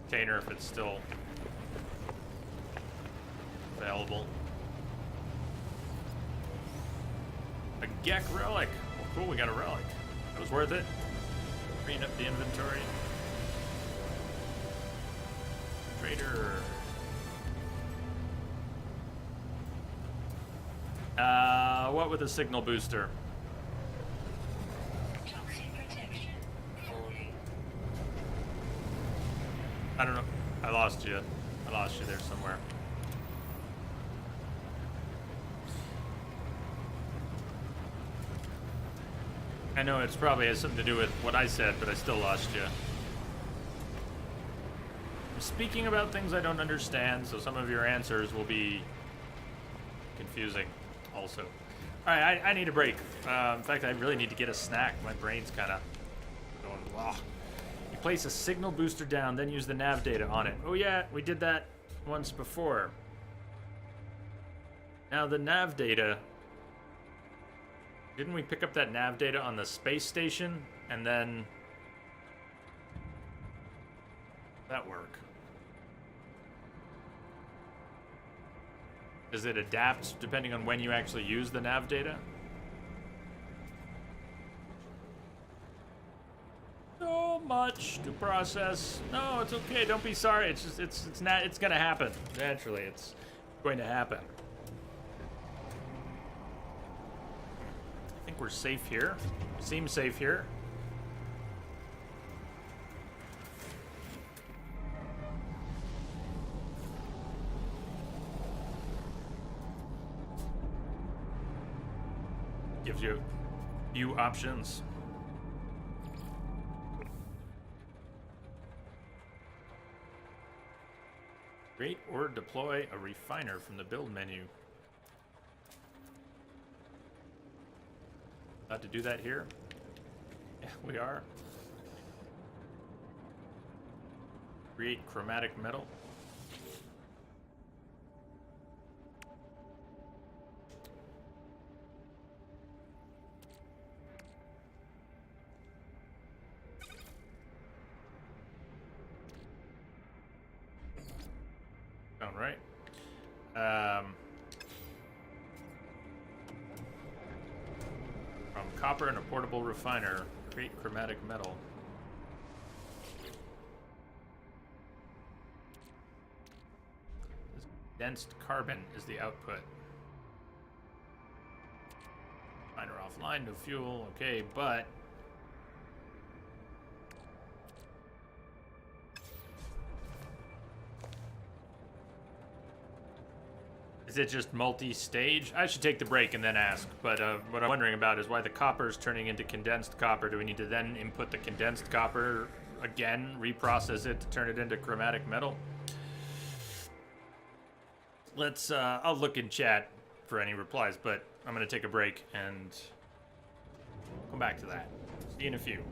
container, if it's still available. A Gek relic. Well, cool, we got a relic. That was worth it. Clean up the inventory. Trader. What with a signal booster? Toxic protection falling. I don't know. I lost you. I lost you there somewhere. I know it's probably has something to do with what I said, but I still lost you. I'm speaking about things I don't understand, so some of your answers will be confusing also. Alright, I need a break. In fact, I really need to get a snack. My brain's kind of going, blah. You place a signal booster down, then use the nav data on it. Oh yeah, we did that once before. Now the nav data... Didn't we pick up that nav data on the space station? And then... that work? Does it adapt depending on when you actually use the nav data? So much to process. No, it's okay. Don't be sorry. It's just it's gonna happen. Naturally, it's going to happen. I think we're safe here. Seems safe here. Gives you a few options. Create or deploy a refiner from the build menu. About to do that here? Yeah, we are. Create chromatic metal. Sound right? From copper and a portable refiner, create chromatic metal. Dense carbon is the output. Refiner offline, no fuel, okay, but is it just multi-stage? I should take the break and then ask, but what I'm wondering about is why the copper is turning into condensed copper. Do we need to then input the condensed copper again reprocess it to turn it into chromatic metal. Let's I'll look in chat for any replies, but I'm gonna take a break and come back to that. See you in a few.